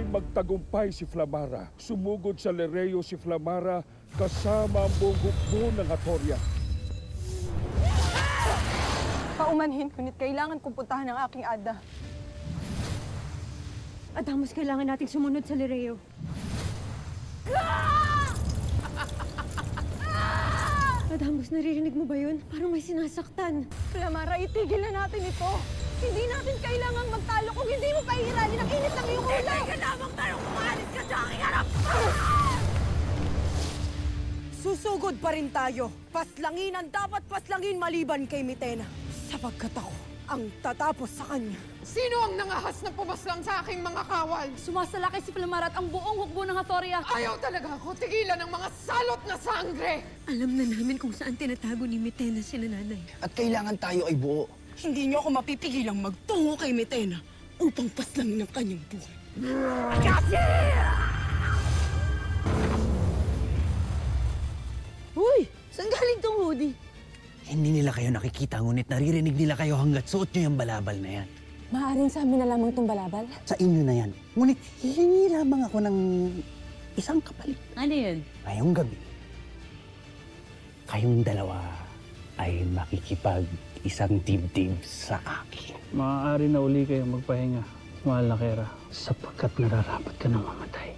Nang magtagumpay si Flamara, sumugod sa Lereo si Flamara kasama ang buong hukbo ng Hatoria. Paumanhin, ngunit kailangan kong puntahan ang aking Ada. Adamos, kailangan nating sumunod sa Lereo. Adamos, naririnig mo ba yun? Parang may sinasaktan. Flamara, itigil na natin ito. Hindi natin kailangang magtalo kung hindi mo paihiranin ang init ng iyong ulo. Hindi ka lamang tayo kumalis ka sa aking harap! Susugod pa rin tayo. Paslangin ang dapat paslangin maliban kay Mitena. Sapagkat ako ang tatapos sa kanya. Sino ang nangahas na pumaslang sa aking mga kawal? Sumasalakay si Flamara at ang buong hukbo ng Hatoria. Ayaw talaga ako tigilan ng mga salot na sangre! Alam na namin kung saan tinatago ni Mitena si nanay. At kailangan tayo ay buo. Hindi niyo ako mapipigilang magtungo kay Mitena upang paslangin ang kanyang buhay. Uy! Saan galing tong hoodie? Hindi nila kayo nakikita, ngunit naririnig nila kayo hanggat suot nyo yung balabal na yan. Maaaring sa amin na lamang itong balabal? Sa inyo na yan. Ngunit hihingi lamang ako ng isang kapalit. Ano yun? Ngayong gabi, kayong dalawa ay makikipag isang dibdib sa akin. Maaari na uli kayo magpahinga, mahal na Kera, sapagkat nararapat ka na mamatay.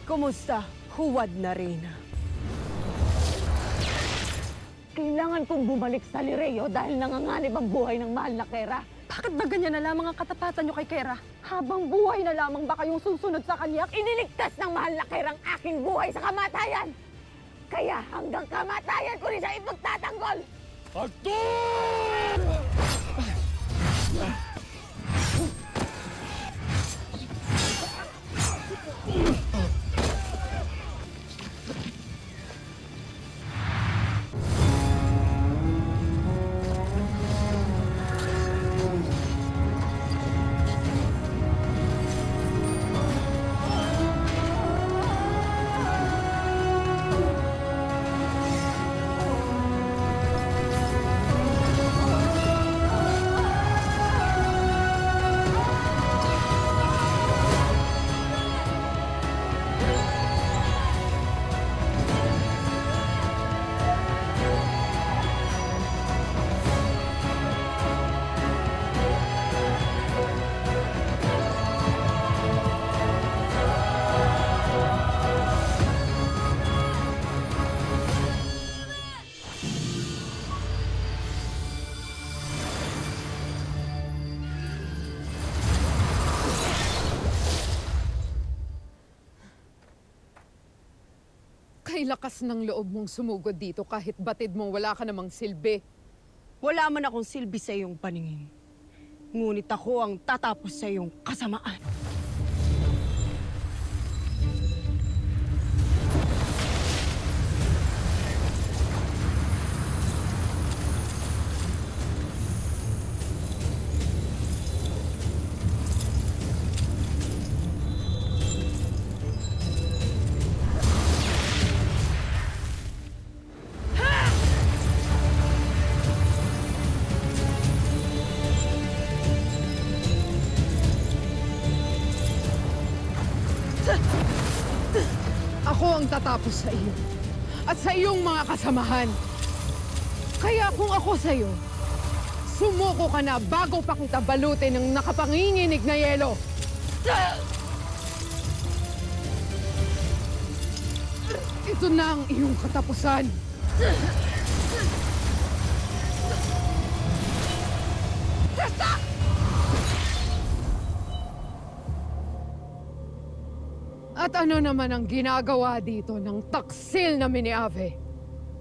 Kumusta, huwad na Reyna? Kailangan kong bumalik sa Lereo dahil nanganganib ang buhay ng mahal na Kera. Bakit ba ganyan na lamang ang katapatan niyo kay Kera? Habang buhay na lamang ba kayong susunod sa kanya? Iniligtas ng mahal na Kera ang aking buhay sa kamatayan! Kaya hanggang kamatayan ko rin siya ipagtatanggol! Hector! Kay lakas ng loob mong sumugod dito kahit batid mong wala ka namang silbi. Wala man akong silbi sa iyong paningin. Ngunit ako ang tatapos sa iyong kasamaan. Ako ang tatapos sa iyo at sa iyong mga kasamahan. Kaya kung ako sa iyo, sumuko ka na bago pa kita balutin ng nakapanginginig na yelo. Ito na ang iyong katapusan. At ano naman ang ginagawa dito ng taksil na Miniave?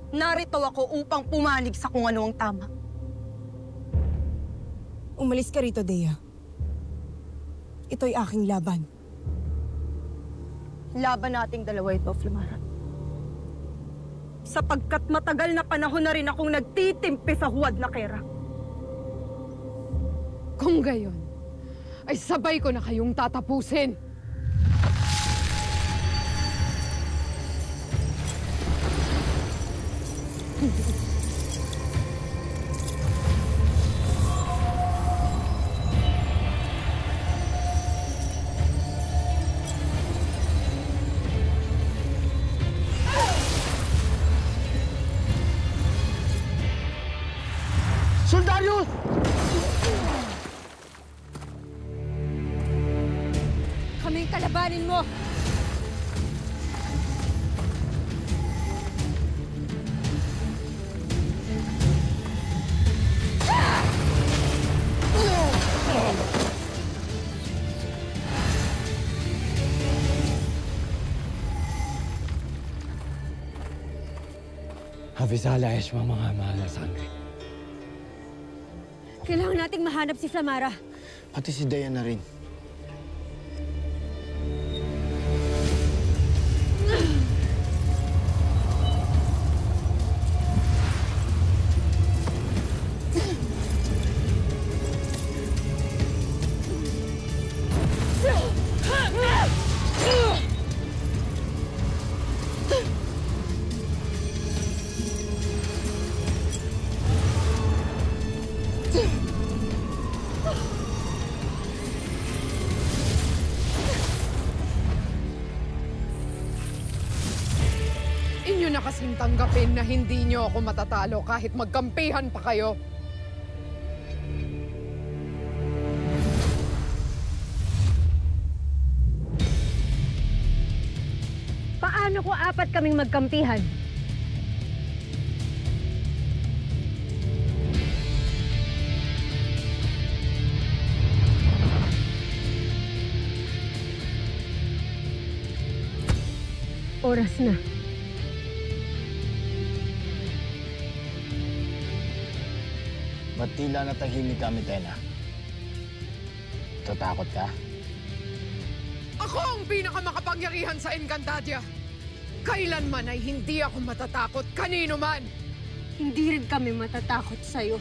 Narito ako upang pumanig sa kung ano ang tama. Umalis ka rito, Dea. Ito'y aking laban. Laban nating dalawa ito, Flamara. Sapagkat matagal na panahon na rin akong nagtitimpi sa huwad na Kera. Kung gayon, ay sabay ko na kayong tatapusin. kalabanin mo! Avisala Eshma, mga mahal na sangre. Kailangan nating mahanap si Flamara. Pati si Dea na rin. Inyo na kasing tanggapin na hindi nyo ako matatalo kahit magkampihan pa kayo. Paano kung apat kaming magkampihan? Oras na. Ba't tila natahimik ka, Mitena? Tatakot ka? Ako ang pinakamakapangyarihan sa Encantadia. Kailanman ay hindi ako matatakot kanino man. Hindi rin kami matatakot sa'yo.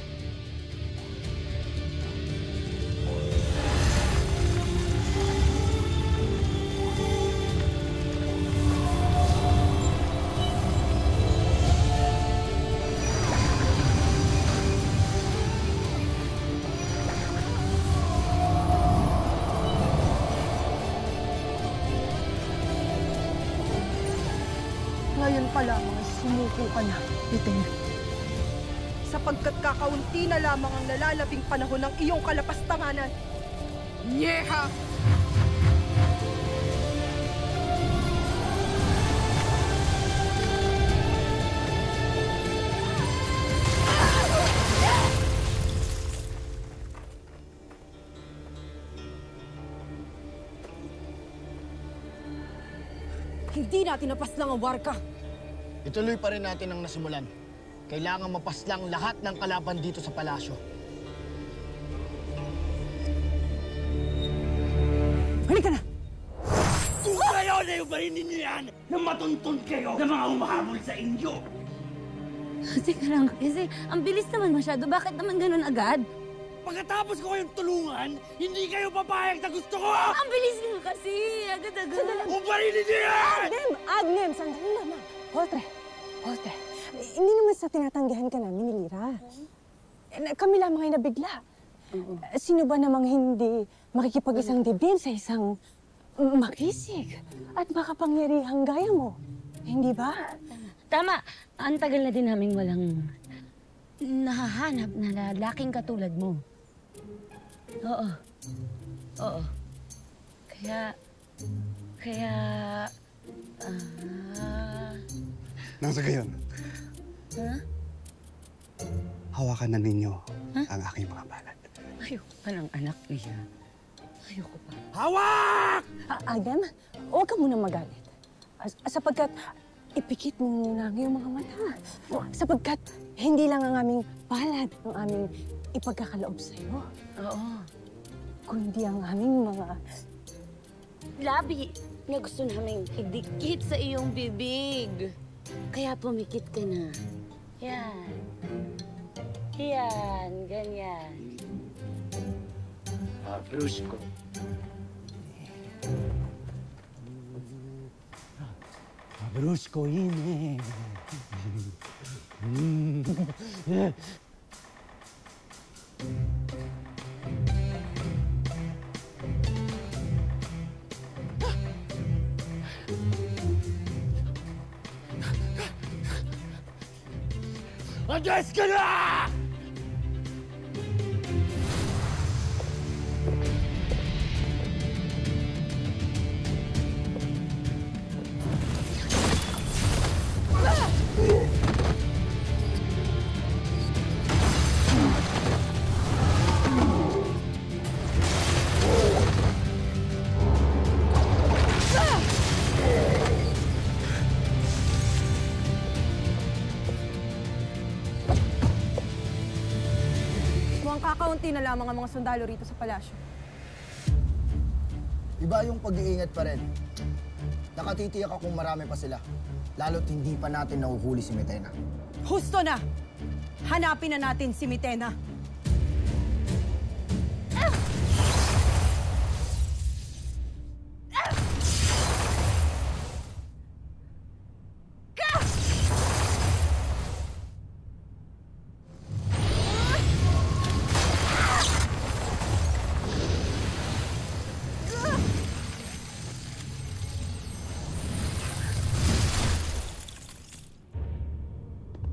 Ngayon pa lamang sumuko ka na, Mitena. Sapagkat kakaunti na lamang ang nalalabing panahon ng iyong kalapastanganan. Nyeha! Hindi natin napaslang ang warka. Ituloy pa rin natin ang nasimulan. Kailangan mapaslang lahat ng kalaban dito sa palasyo. Halika na! Kung kayo na yung barinin niyo yan, na matuntun kayo ng mga humahabol sa inyo! Teka lang, kasi ang bilis naman masyado. Bakit naman ganun agad? Pagkatapos ko kayong tulungan, hindi kayo papayag na gusto ko! Ang bilis nga kasi. Agad-agad. Kung barinin niyo yan! Agnem! Sandali lamang. Holtre, hindi naman sa tinatanggihan ka namin ni Lira. Kami lamang ay nabigla. Sino ba namang hindi makikipag-isang dibdib sa isang makisig at makapangyarihang gaya mo? Hindi ba? Tama. Ang tagal na din naming walang nahahanap na lalaking katulad mo. Oo. Kaya... Nang sa gayon, hawakan na ninyo ang aking mga balat. Ayoko pa ng anak niya. Ayoko pa. Hawak! Agnem, huwag ka muna magalit. Sapagkat ipikit mo muna ang iyong mga mata. Sapagkat hindi lang ang aming palad ang aming ipagkakaloob sa'yo. Oo. Kundi ang aming mga... Labi na gusto naming idikit sa iyong bibig. Kaya pumikit ka na. Yan, ganyan. Brusco. Brusco yun Andres ka na! kaunti na lamang ang mga sundalo rito sa palasyo. Iba yung pag-iingat pa rin. Nakatitiyak akong marami pa sila. Lalo't hindi pa natin nahuhuli si Metena. Husto na! Hanapin na natin si Mitena.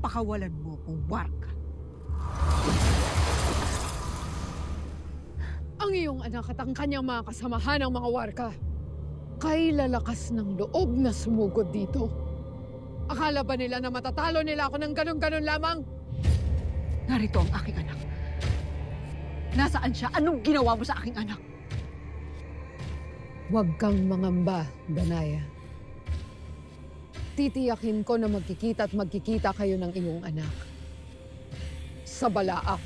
Pakawalan mo kung warka. Ang iyong anak at ang kanyang mga kasamahan ng mga warka kay lalakas ng loob na sumugod dito. Akala ba nila na matatalo nila ako ng ganun-ganun lamang? Narito ang aking anak. Nasaan siya? Anong ginawa mo sa aking anak? Huwag kang mangamba, Danaya. Titiyakin ko na magkikita at magkikita kayo ng iyong anak. Sa Balaak.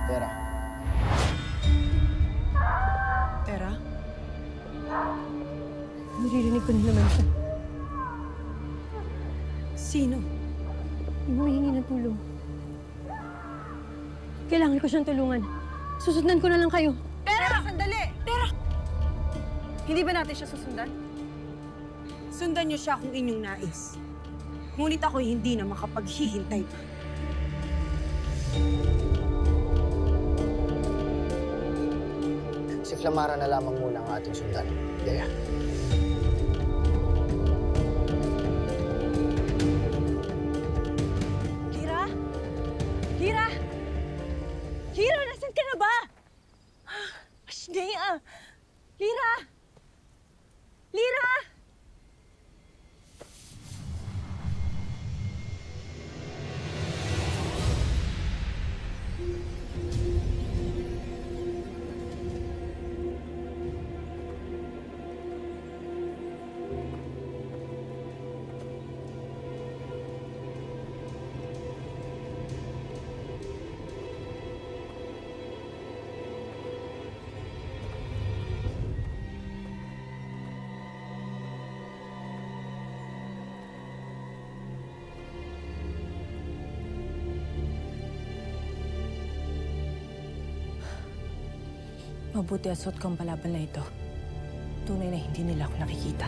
Tera, Tera? Naririnig ko na naman siya. Sino? Yung humihingi ng tulong. Kailangan ko siyang tulungan. Susundan ko na lang kayo. Tera! Sandali! Tera! Hindi ba natin siya susundan? Sundan niyo siya kung inyong nais. Ngunit ako'y hindi na makapaghihintay pa. si Flamara na lamang muna ang ating sundan. Yaya. Lira? Lira? Lira, nasan ka na ba? Ashnea! Lira! Lira! Mabuti at suot kang palaban na ito. Tunay na hindi nila ako nakikita.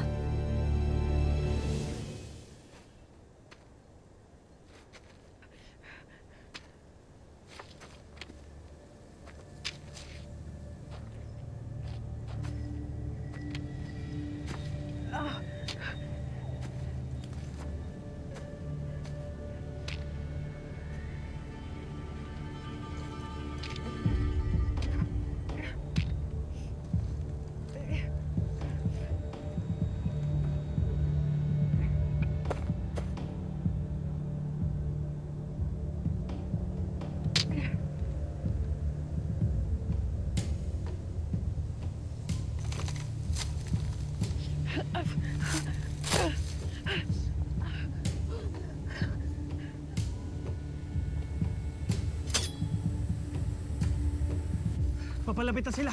Papalapit na sila.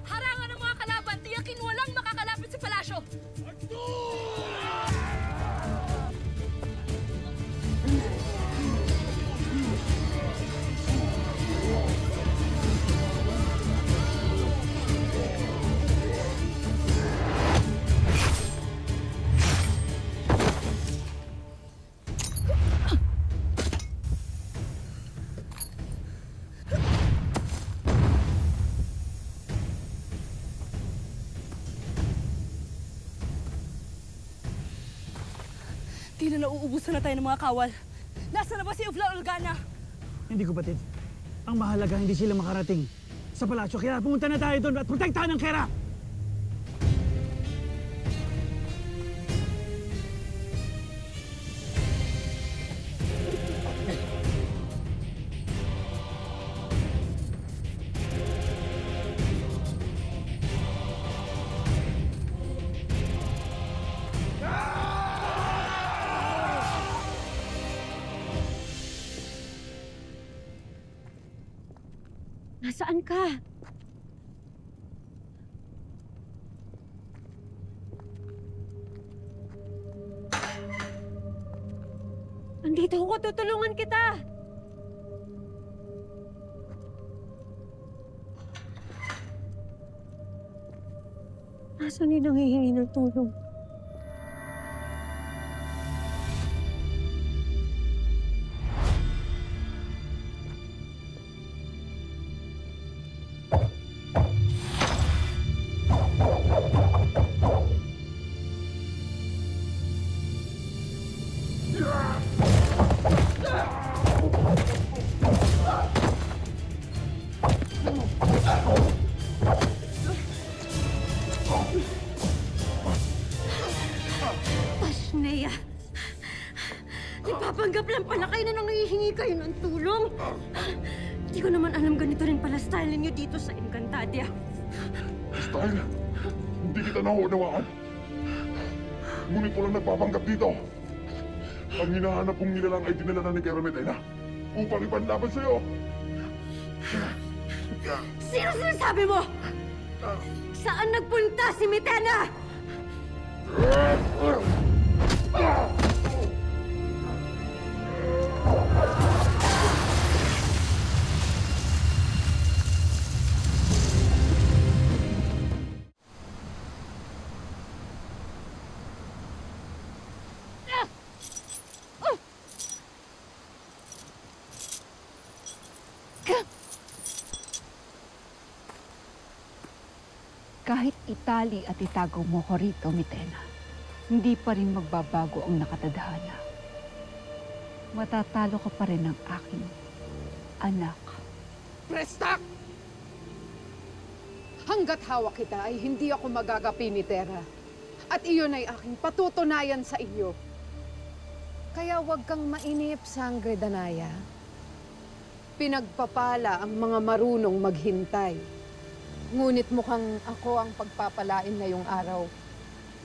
Harangan ang mga kalaban! Tiyakin walang makakalapit sa palasyo! Tila nauubusan na tayo ng mga kawal. Nasaan na ba si Ufla Olgana? Hindi ko batid. Ang mahalaga hindi sila makarating. sa palasyo. Kaya pumunta na tayo doon at protektahan ang Kera! Nasaan ka? Andito ako, tutulungan kita! Nasaan yung nanghihingi ng tulong? Pasneya! Ipapanggap lang pala kayo na nangihingi kayo ng tulong. Hindi ko naman alam ganito rin pala style niyo dito sa Encantadia. Style? Hindi kita naunawaan. Ngunit walang nagpapanggap dito. Ang hinahanap kong nilalang ay dinala na ni Kera Medina upang ipanlaban sa'yo. Sino sinasabi mo? Saan nagpunta si Mitena? Kahit itali at itago mo ko rito, Mitena, hindi pa rin magbabago ang nakatadhana. Matatalo ka pa rin ng aking anak. Prestak! Hanggat hawak kita ay hindi ako magagapi ni Tera. At iyon ay aking patutunayan sa iyo. Kaya huwag kang mainip, Sangre Danaya. Pinagpapala ang mga marunong maghintay. Ngunit mukhang ako ang pagpapalain ngayong araw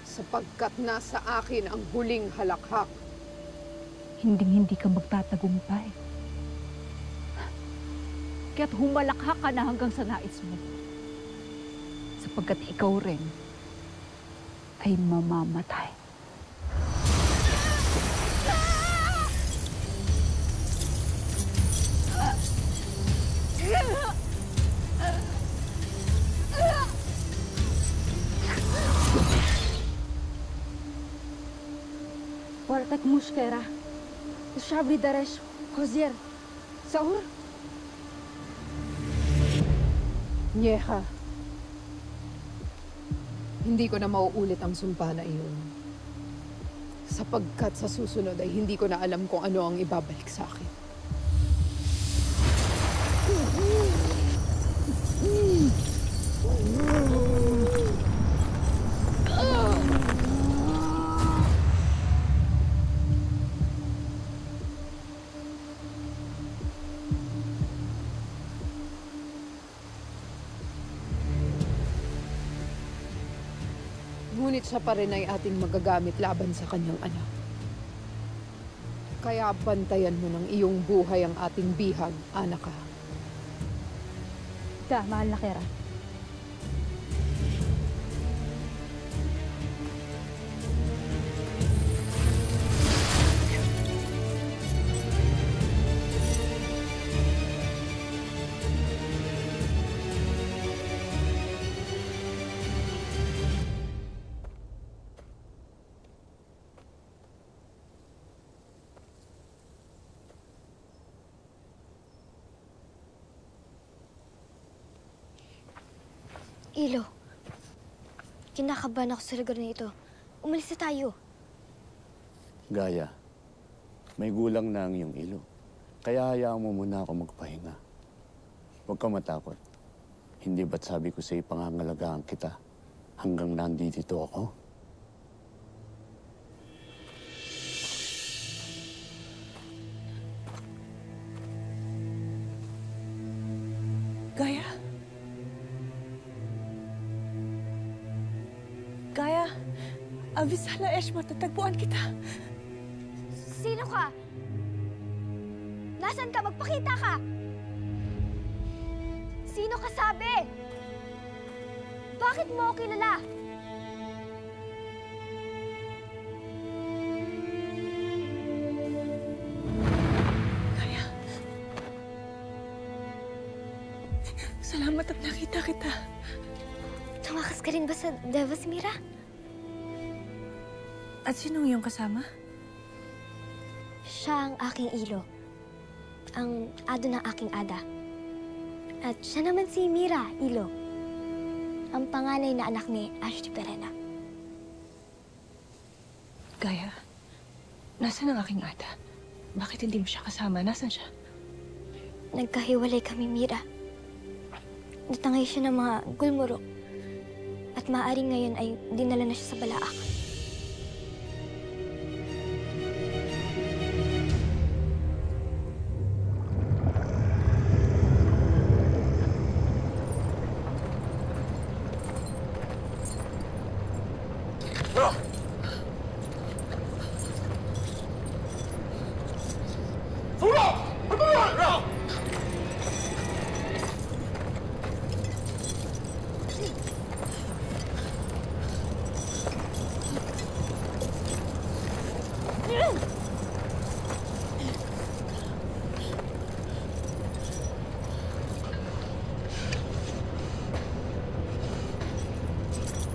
sapagkat nasa akin ang huling halakhak. Hinding-hindi ka magtatagumpay. Kaya't humalakhak ka na hanggang sa nais mo. Sapagkat ikaw rin ay mamamatay. Portek mushkera. Shabri daresh kozier. Saur? Nyeha, hindi ko na mauulit ang sumpa na iyon. Sapagkat sa susunod ay hindi ko na alam kung ano ang ibabalik sa akin. Ngunit siya pa rin ay ating magagamit laban sa kanyang anak. Kaya bantayan mo ng iyong buhay ang ating bihag, anak ka. Mahal na Kera. Ilo, kinakabahan ako sa lugar na ito. Umalis na tayo. Gaya, may gulang na ang iyong ilo. Kaya hayaan mo muna ako magpahinga. Huwag kang matakot. Hindi ba't sabi ko sa'yo pangangalagaan kita hanggang nandito ako? Gaya? Gaya, Avisala Esh, matatagpuan kita. Sino ka? Nasaan ka? Magpakita ka! Sino ka sabi? Bakit mo ako kilala? Gaya. Salamat at nakita kita. Tumakas ka rin ba sa Devas, Mira? At sinong iyong kasama? Siya ang aking ilo. Ang ado ng aking ada. At siya naman si Mira, ilo. Ang panganay na anak ni Ashley Perena. Gaya, nasaan ang aking ada? Bakit hindi mo siya kasama? Nasaan siya? Nagkahiwalay kami, Mira. Natangay siya ng mga gulmuro. At maaaring ngayon ay dinala na siya sa Balaak.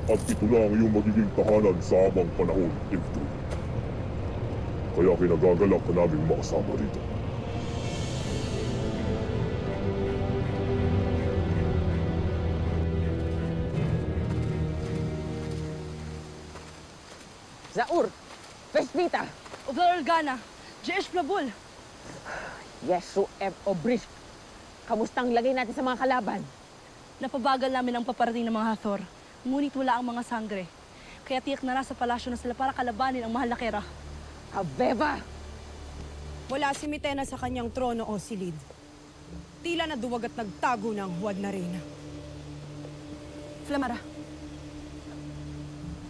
At ito na ang iyong magiging tahanan sa habang panahon, Ivdo. Kaya kinagagalak ka naming makasama rito. Zaur! Vespita! Uvalgana! Jesh Plabul! Yesu M. Obrisk! Kamustang lagay natin sa mga kalaban? Napabagal namin ang paparating ng mga Hathor. Ngunit wala ang mga sangre. Kaya tiyak na nasa palasyo na sila para kalabanin ang mahal na Kera. Abeba! Wala si Mitena sa kanyang trono o silid. Tila na duwag at nagtago na ang huwad na reyna. Flamara.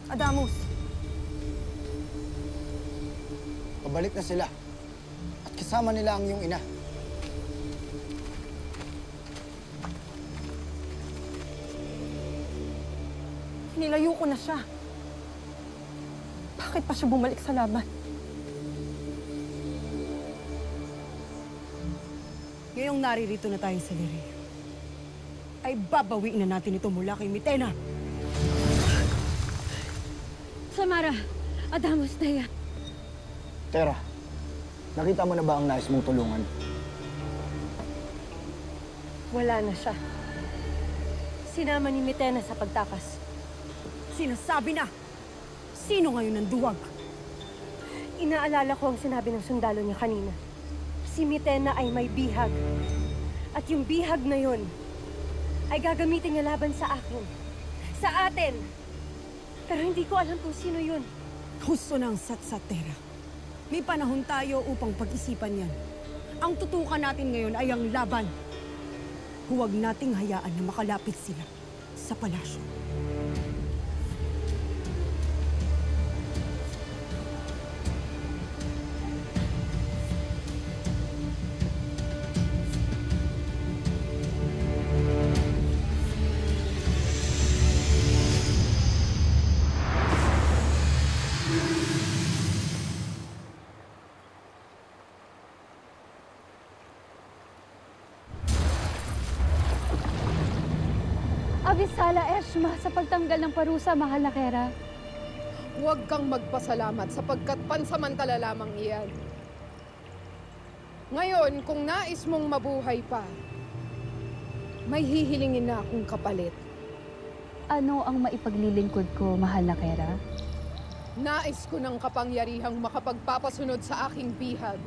Adamus. Pabalik na sila. At kasama nila ang iyong ina. Nilayo ko na siya. Bakit pa siya bumalik sa laban? Ngayong naririto na tayo sa Lirio, ay babawiin na natin ito mula kay Mitena. Samara, Adamus, Daya. Tera, nakita mo na ba ang nais mong tulungan? Wala na siya. Sinama ni Mitena sa pagtakas. Sinasabi na! Sino ngayon ang duwag? Inaalala ko ang sinabi ng sundalo niya kanina. Si Mitena ay may bihag. At yung bihag na yun ay gagamitin niya laban sa akin. Sa atin! Pero hindi ko alam kung sino yun. Husto ng satsatera. May panahon tayo upang pag-isipan yan. Ang tutukan natin ngayon ay ang laban. Huwag nating hayaan na makalapit sila sa palasyo. Avisala Eshma sa pagtanggal ng parusa, mahal na Kera. Huwag kang magpasalamat sapagkat pansamantala lamang iyan. Ngayon, kung nais mong mabuhay pa, may hihilingin na akong kapalit. Ano ang maipaglilingkod ko, mahal na Kera? Nais ko ng kapangyarihang makapagpapasunod sa aking bihag.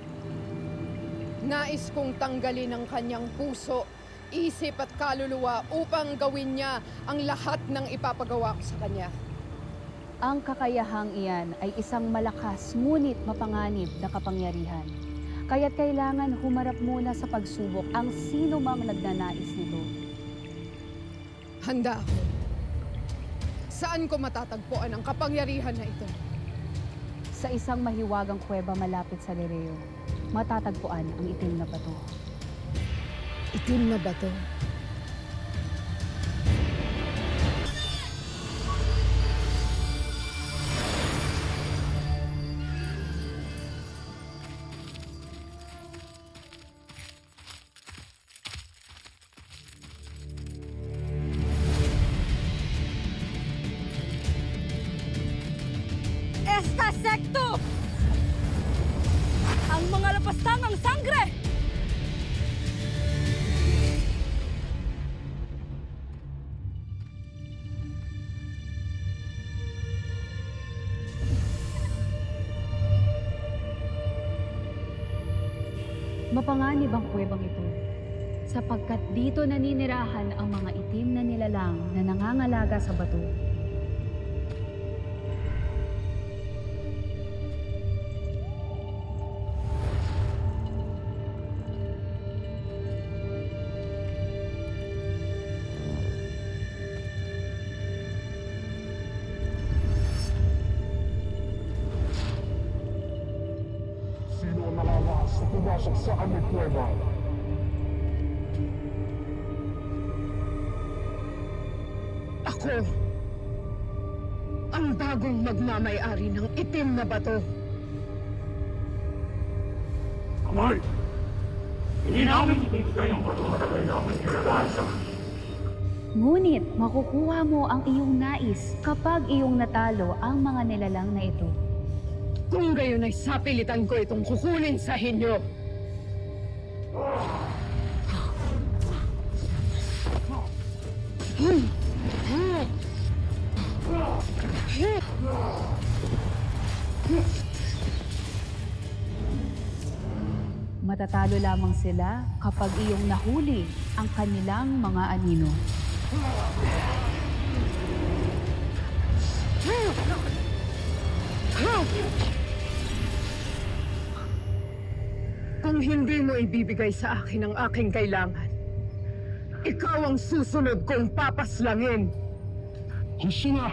Nais kong tanggalin ang kanyang puso isip at kaluluwa upang gawin niya ang lahat ng ipapagawa ko sa kanya. Ang kakayahang iyan ay isang malakas ngunit mapanganib na kapangyarihan. Kaya't kailangan humarap muna sa pagsubok ang sino mang nagnanais nito. Handa ako. Saan ko matatagpuan ang kapangyarihan na ito? Sa isang mahiwagang kuweba malapit sa Lireo, matatagpuan ang itim na bato. Itim na bato? Esta sekto! Ang mga lapastangang sangre! Mapanganib ang kuwebang ito, sapagkat dito naninirahan ang mga itim na nilalang na nangangalaga sa bato. Sino ang nakalakas sa pumasok sa aming kuweba? Ako, ang bagong magmamay-ari ng itim na bato. Kamay! Hindi namin ibigay ang bato na kailangan nilalahan sa amin. Ngunit makukuha mo ang iyong nais kapag iyong natalo ang mga nilalang na ito. Kung gayon ay sapilitan ko itong kukunin sa inyo. Matatalo lamang sila kapag iyong nahuli ang kanilang mga anino. Kung hindi mo ibibigay sa akin ang aking kailangan, ikaw ang susunod kong papaslangin. Gusto na!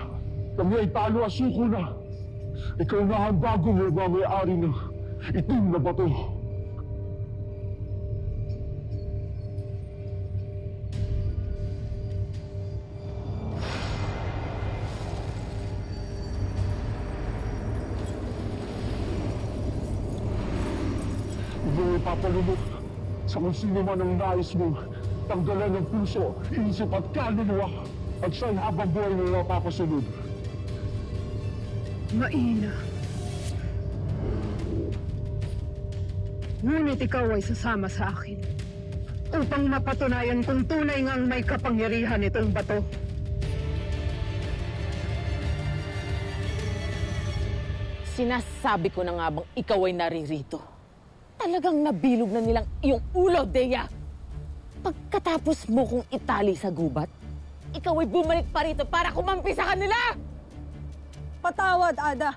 Kami ay talo at suko na! Ikaw na ang bagong may-ari ng itim na bato. Ikaw ay papalunok sa kung sino man ang nais mo tanggalan ng puso, isip at kaluluwa at siya'y habang buhay na napapasunod. Maina. Ngunit ikaw ay sasama sa akin upang mapatunayan kung tunay ngang may kapangyarihan itong bato. Sinasabi ko na nga bang ikaw ay naririto? Talagang nabilog na nilang iyong ulo, Dea! Pagkatapos mo kong itali sa gubat, ikaw ay bumalik pa rito para kumampi sa kanila! Patawad, Ada.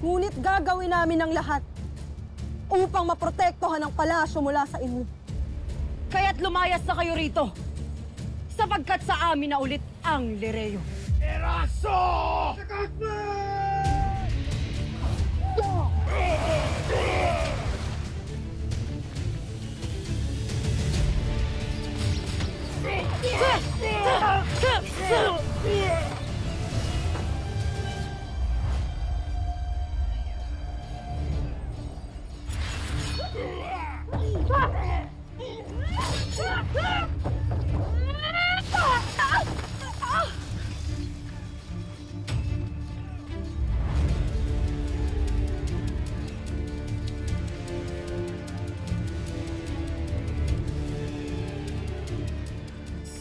Ngunit gagawin namin ang lahat upang maprotektohan ang palasyo mula sa inyo. Kaya't lumayas na kayo rito, sapagkat sa amin na ulit ang Lireo. Eraso!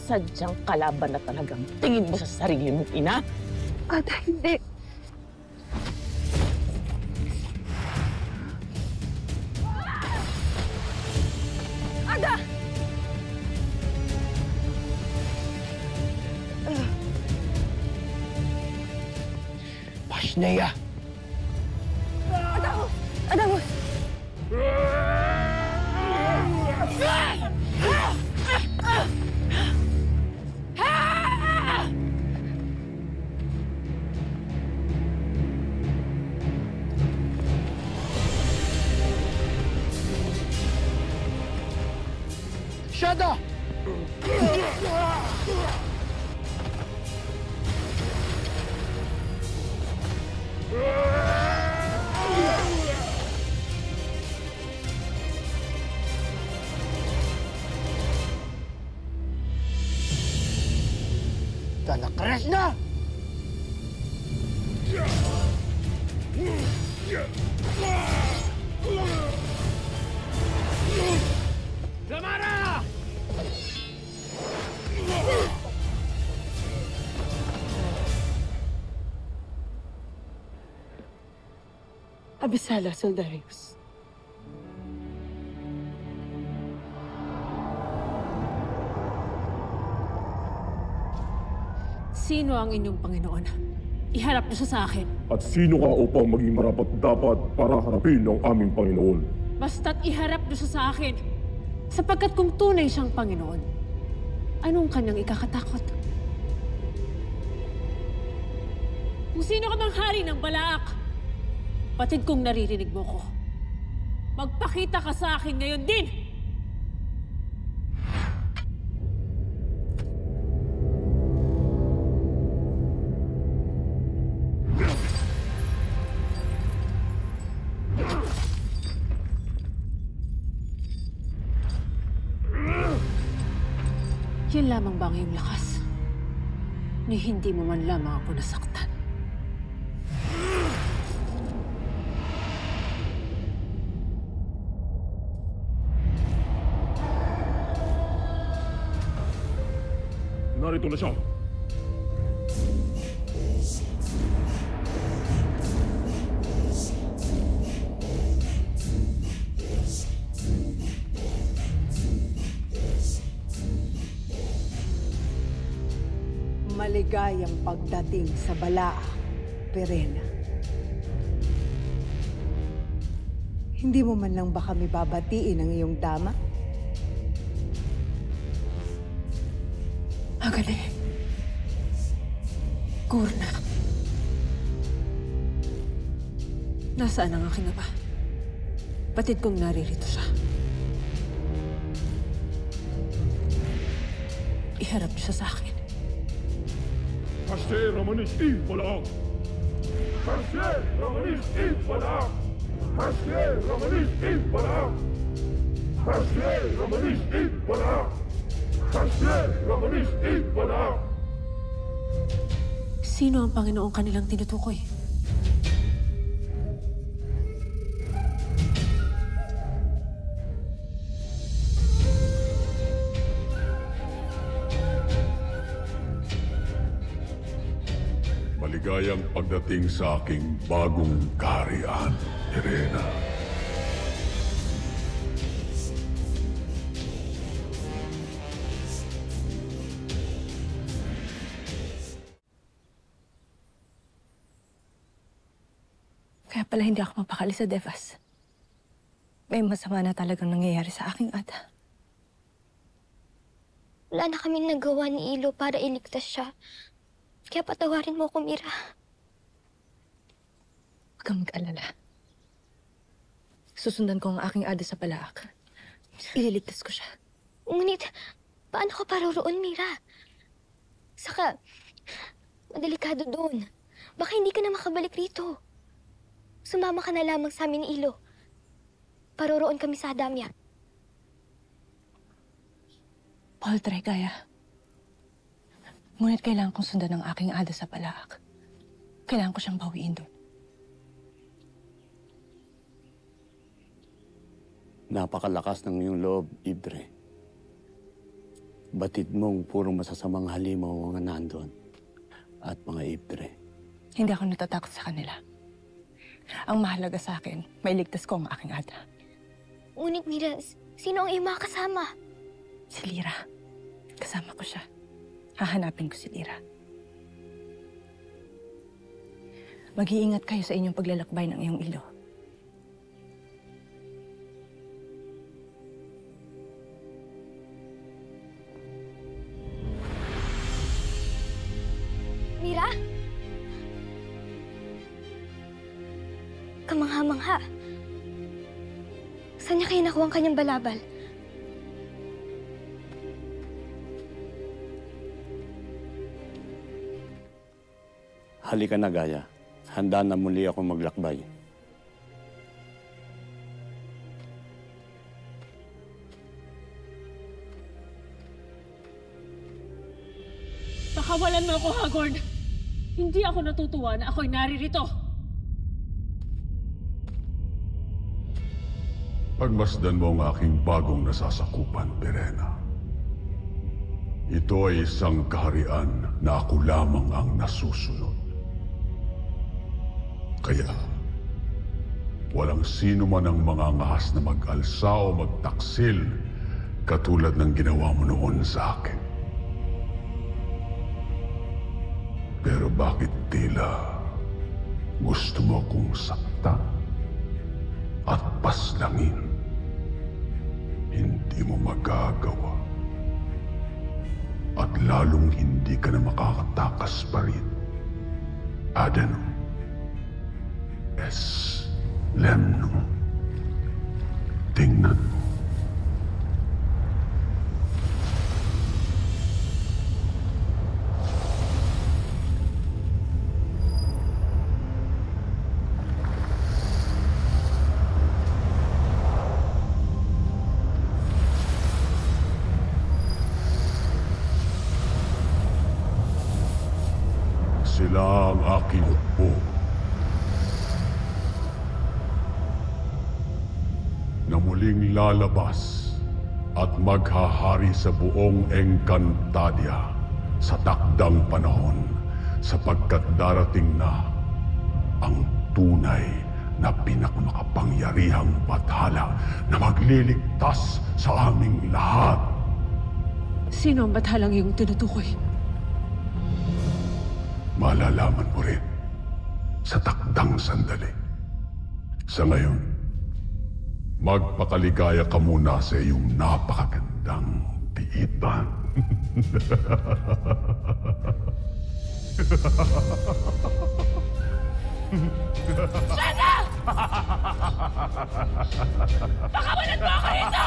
Sadyang kalaban na talagang tingin mo sa sarili mong ina? Ada, hindi. Ada! Nea! Adamos! Adamos! Shadow! Talakres na! Samara! Abisala, Soldarius. Sino ang inyong Panginoon? Iharap niyo siya sa akin. At sino ka upang maging marapat-dapat para harapin ang aming Panginoon? Basta't iharap niyo siya sa akin. Sapagkat kung tunay siyang Panginoon, anong kanyang ikakatakot? Kung sino ka mang hari ng Balaak, batid kong naririnig mo ko. Magpakita ka sa akin ngayon din! Yan lamang ba ang iyong lakas? Ni hindi mo man lamang ako nasaktan. Narito na siya. Maligayang pagdating sa Balaa, Perena. Hindi mo man lang ba kami babatiin ang iyong dama? Agane. Kurna. Nasaan ang aking ama? Batid kong naririto siya. Iharap niyo siya sa akin. Hashe Ramanis I Balaak! Hashe Ramanis I Balaak! Hashe Ramanis I Balaak! Hashe Ramanis I Balaak! Hashe Ramanis I Balaak! Sino ang Panginoong kanilang tinutukoy? Maligayang pagdating sa aking bagong kaharian, Irena. Kaya pala hindi ako mapakali sa Devas. May masama na talagang nangyayari sa aking ada. Wala na kaming nagawa ni Ilo para iligtas siya. Kaya patawarin mo ko, Mira. Huwag kang mag-alala. Susundan ko ang aking ada sa Balaak. Ililigtas ko siya. Ngunit, paano ka paroroon, Mira? Saka, madelikado doon. Baka hindi ka na makabalik rito. Sumama ka na lamang sa amin ni Ilo. Paroroon kami sa Adamya. Poltre, kaya. Ngunit kailangan kong sundan ang aking ada sa Balaak. Kailangan ko siyang bawiin doon. Napakalakas ng iyong loob, Ibdre. Batid mong puro masasamang halimaw ang nandun at mga Ibdre. Hindi ako natatakot sa kanila. Ang mahalaga sa akin, mailigtas ko ang aking ada. Ngunit, Mira, sino ang iyong mga kasama? Si Lira. Kasama ko siya. Hahanapin ko si Lira. Mag-iingat kayo sa inyong paglalakbay ng iyong ilo. Mira? Kamangha-mangha. Saan niya kayo nakuha ang kanyang balabal? Halika na, Gaya. Handa na muli ako maglakbay. Pakawalan mo ako, Hagorn! Hindi ako natutuwa na ako'y naririto. Pagmasdan mo ang aking bagong nasasakupan, Verena. Ito ay isang kaharian na ako lamang ang nasusunod. Kaya, walang sino man ang mangangahas na mag-alsa o magtaksil katulad ng ginawa mo noon sa akin. Pero bakit tila gusto mo kong saktan at paslangin? Hindi mo magagawa. At lalong hindi ka na makakatakas pa rin. Adeno. Es lemno. Tingnan mo. Sila ang aking upo. Na muling lalabas at maghahari sa buong Encantadia sa takdang panahon sapagkat darating na ang tunay na pinakamakapangyarihang bathala na magliligtas sa aming lahat. Sino ang bathalang iyong tinutukoy? Malalaman mo rin sa takdang sandali. Sa ngayon, magpakaligaya ka muna sa iyong napakagandang tiitan. Sana! Pakawalan mo ako rito!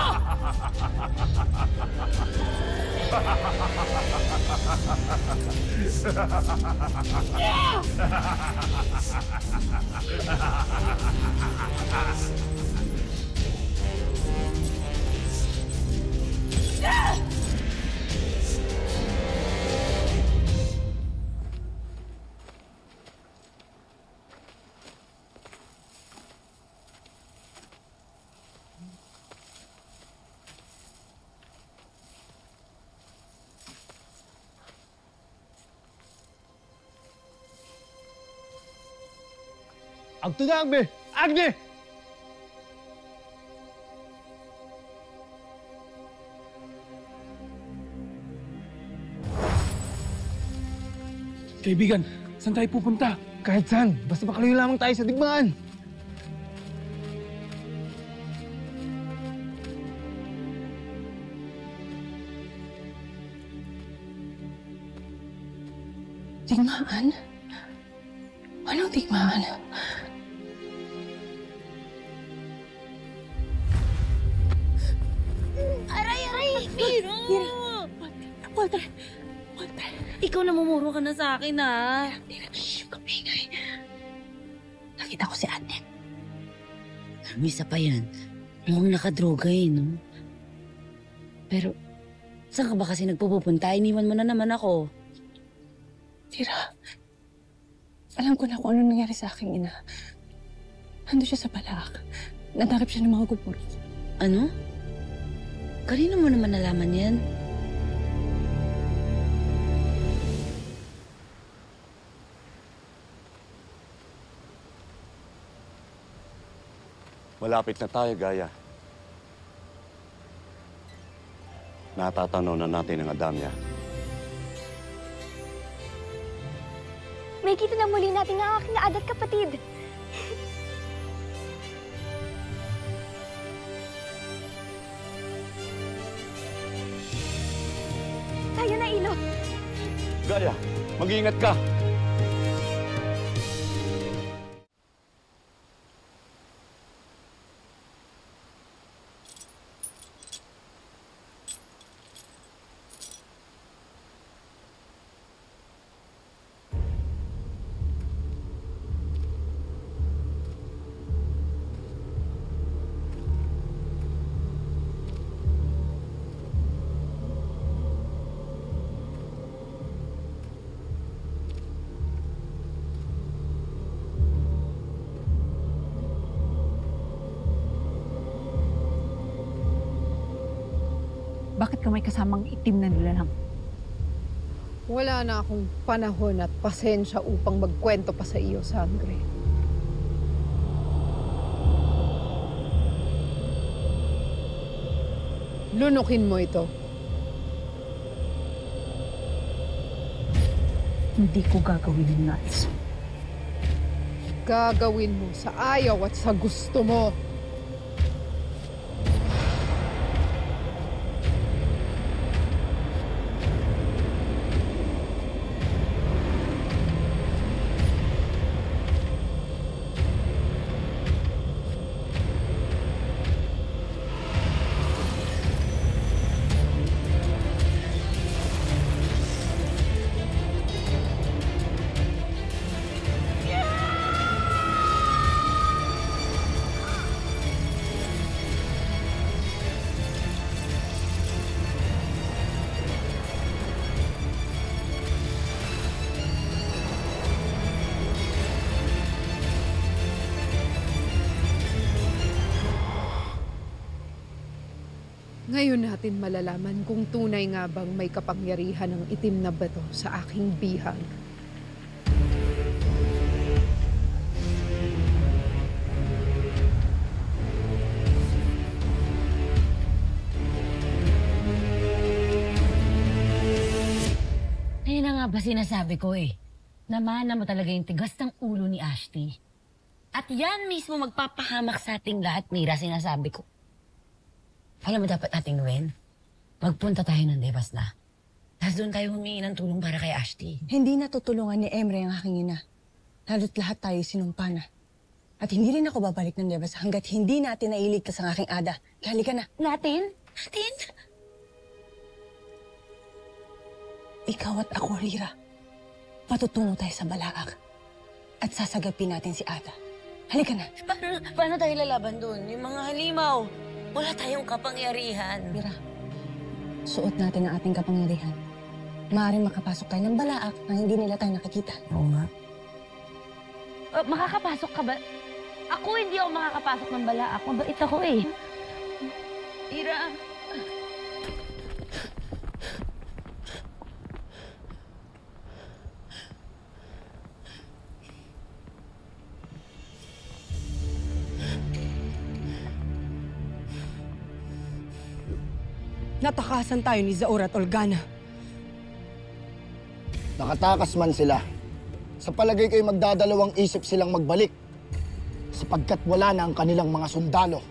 Agtunang be! Agne! Kaibigan, saan tayo pupunta? Kahit saan, basta makalayo lamang tayo sa digmaan. Digmaan? Anong digmaan? Aray! Mira! Walter! Ikaw namumuro ka na sa akin, ha? Shhh! Kamingay! Nakita ko si Anet. May isa pa yan. Mukhang nakadroga no? Pero, saan ka ba kasi nagpupunta? Iniwan mo na naman ako. Tira, alam ko na kung ano nangyari sa aking ina. Nandun siya sa Balak. Natakip siya ng mga gulpuro. Ano? Kanino mo naman nalaman yan? Malapit na tayo, Gaya. Natatanaw na natin ang Adamya. May kita na muli natin ang aking adat kapatid. Tayo na, Ilo. Gaya, mag-iingat ka. Bakit ka may kasamang itim na nilalang? Wala na akong panahon at pasensya upang magkwento pa sa iyo, Sangre. Lunukin mo ito. Hindi ko gagawin yung nais. Gagawin mo sa ayaw at sa gusto mo. Ngayon natin malalaman kung tunay nga bang may kapangyarihan ng itim na bato sa aking bihag. Kaya na nga ba sinasabi ko namana mo talaga yung tigas ng ulo ni Ashti. At yan mismo magpapahamak sa ating lahat, Mira, sinasabi ko. Alam mo dapat nating gawin? Magpunta tayo ng Devas na. Tapos doon tayo humingi ng tulong para kay Ashti. Hindi natutulungan ni Emre ang aking ina. Lalo't lahat tayo sinumpa na. At hindi rin ako babalik ng Devas hanggat hindi natin nailigtas ang aking ada. Kaya halika na. Natin? Natin? Ikaw at ako, Lira. Patutungo tayo sa Balaak. At sasagapin natin si Ada. Halika na. Paano tayo lalaban doon? Yung mga halimaw. Wala tayong kapangyarihan. Mira, suot natin ang ating kapangyarihan. Maaaring makapasok tayo ng Balaak nang hindi nila tayo nakikita. Oo nga. Makakapasok ka ba? Ako hindi ako makakapasok ng Balaak. Mabait ako Mira. Natakasan tayo ni Zaur at Olgana. Nakatakas man sila. Sa palagay ko'y magdadalawang isip silang magbalik sapagkat wala na ang kanilang mga sundalo.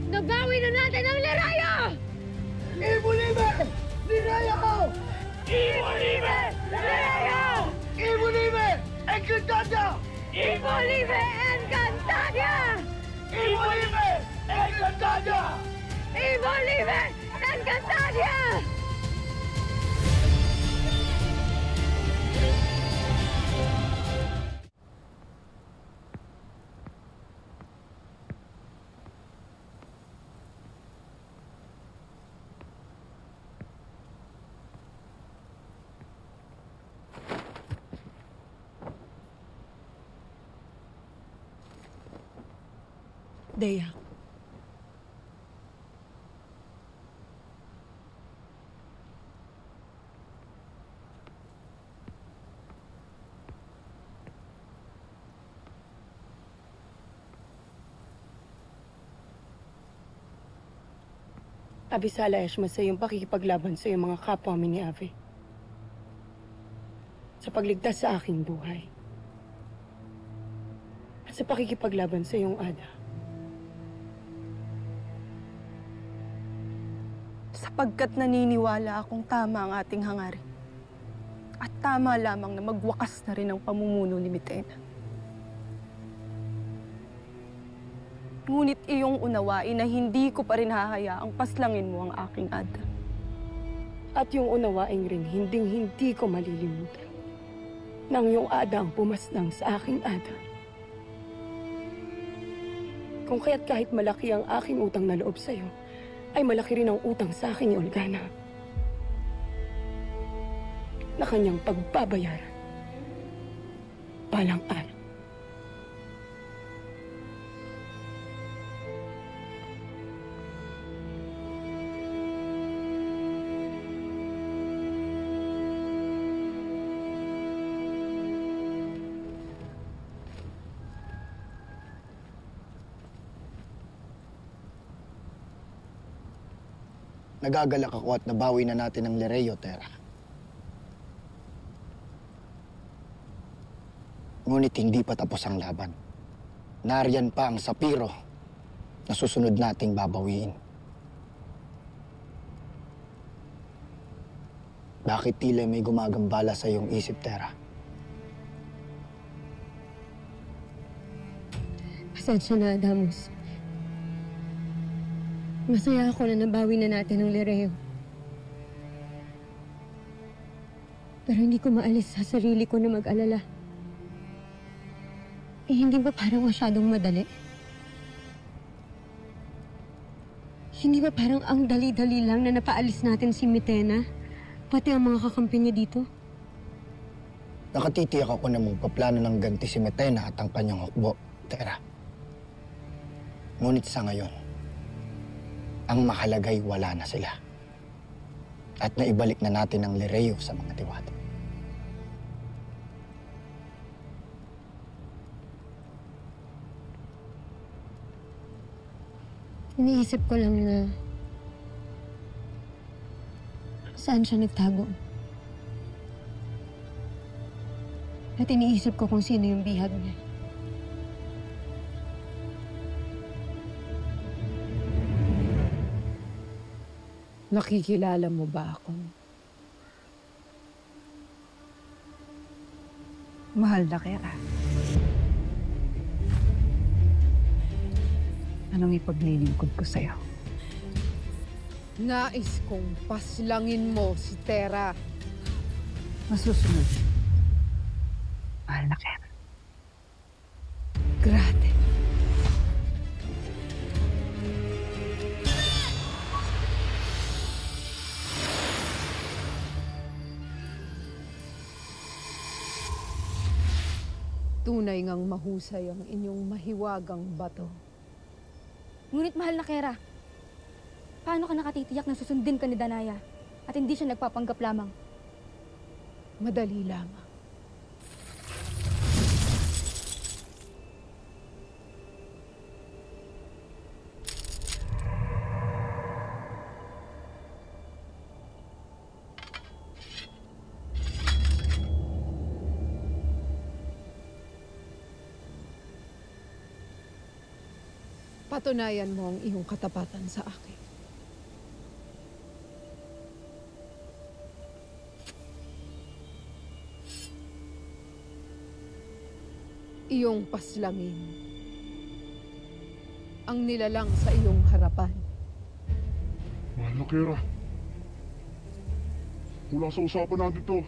Nabawi na natin ang Lerayo! Ibulime! Lerayo! Ibulime! Lerayo! Ibulime! Encantada! Ibulime Encantada! Ibulime! Encantada! Ibulime Encantada! Dea. Abisala Eshma sa iyong pakikipaglaban sa iyong mga kapwa ni Ave. Sa pagligtas sa aking buhay. At sa pakikipaglaban sa iyong Ada. Sapagkat naniniwala akong tama ang ating hangarin. At tama lamang na magwakas na rin ang pamumuno ni Mitena. Ngunit iyong unawain na hindi ko pa rin hahayaang paslangin mo ang aking Ada. At yung unawain rin, hindi ko malilimutan. Nang yung Ada ang pumaslang sa aking Ada. Kung kaya't kahit malaki ang aking utang na loob sa'yo, ay malaki rin ang utang sa akin ni Olgana. Na kanyang pagbabayaran. Balang araw. Nagagalak ako at nabawi na natin ang Lereo, Tera. Ngunit hindi pa tapos ang laban. Nariyan pa ang Sapiro na susunod nating babawiin. Bakit tila may gumagambala sa iyong isip, Tera? Pasensya na, Adamus. Masaya ako na nabawi na natin ang Lereo. Pero hindi ko maalis sa sarili ko na mag-alala. Hindi ba parang masyadong madali? Hindi ba parang ang dali-dali lang na napaalis natin si Mitena? Pati ang mga kakampi niya dito? Nakatitiyak ako na magpaplano ng ganti si Mitena at ang kanyang hukbo, Tera. Ngunit sa ngayon, ang mahalagay wala na sila. At naibalik na natin ang Lereo sa mga diwata. Iniisip ko lang na saan siya nagtago. At iniisip ko kung sino yung bihag niya. Nakikilala mo ba ako? Mahal na Kera. Anong ipaglilingkod ko sa'yo? Nais kong paslangin mo si Tera. Masusunod. Mahal na Kera. Grabe. Tunay ngang mahusay ang inyong mahiwagang bato. Ngunit mahal na Kera, paano ka nakatitiyak na susundin ka ni Danaya at hindi siya nagpapanggap lamang? Madali lamang. Patunayan mo ang iyong katapatan sa akin. Iyong paslangin ang nilalang sa iyong harapan. Mahal na Kera. Wala sa usapan natin to.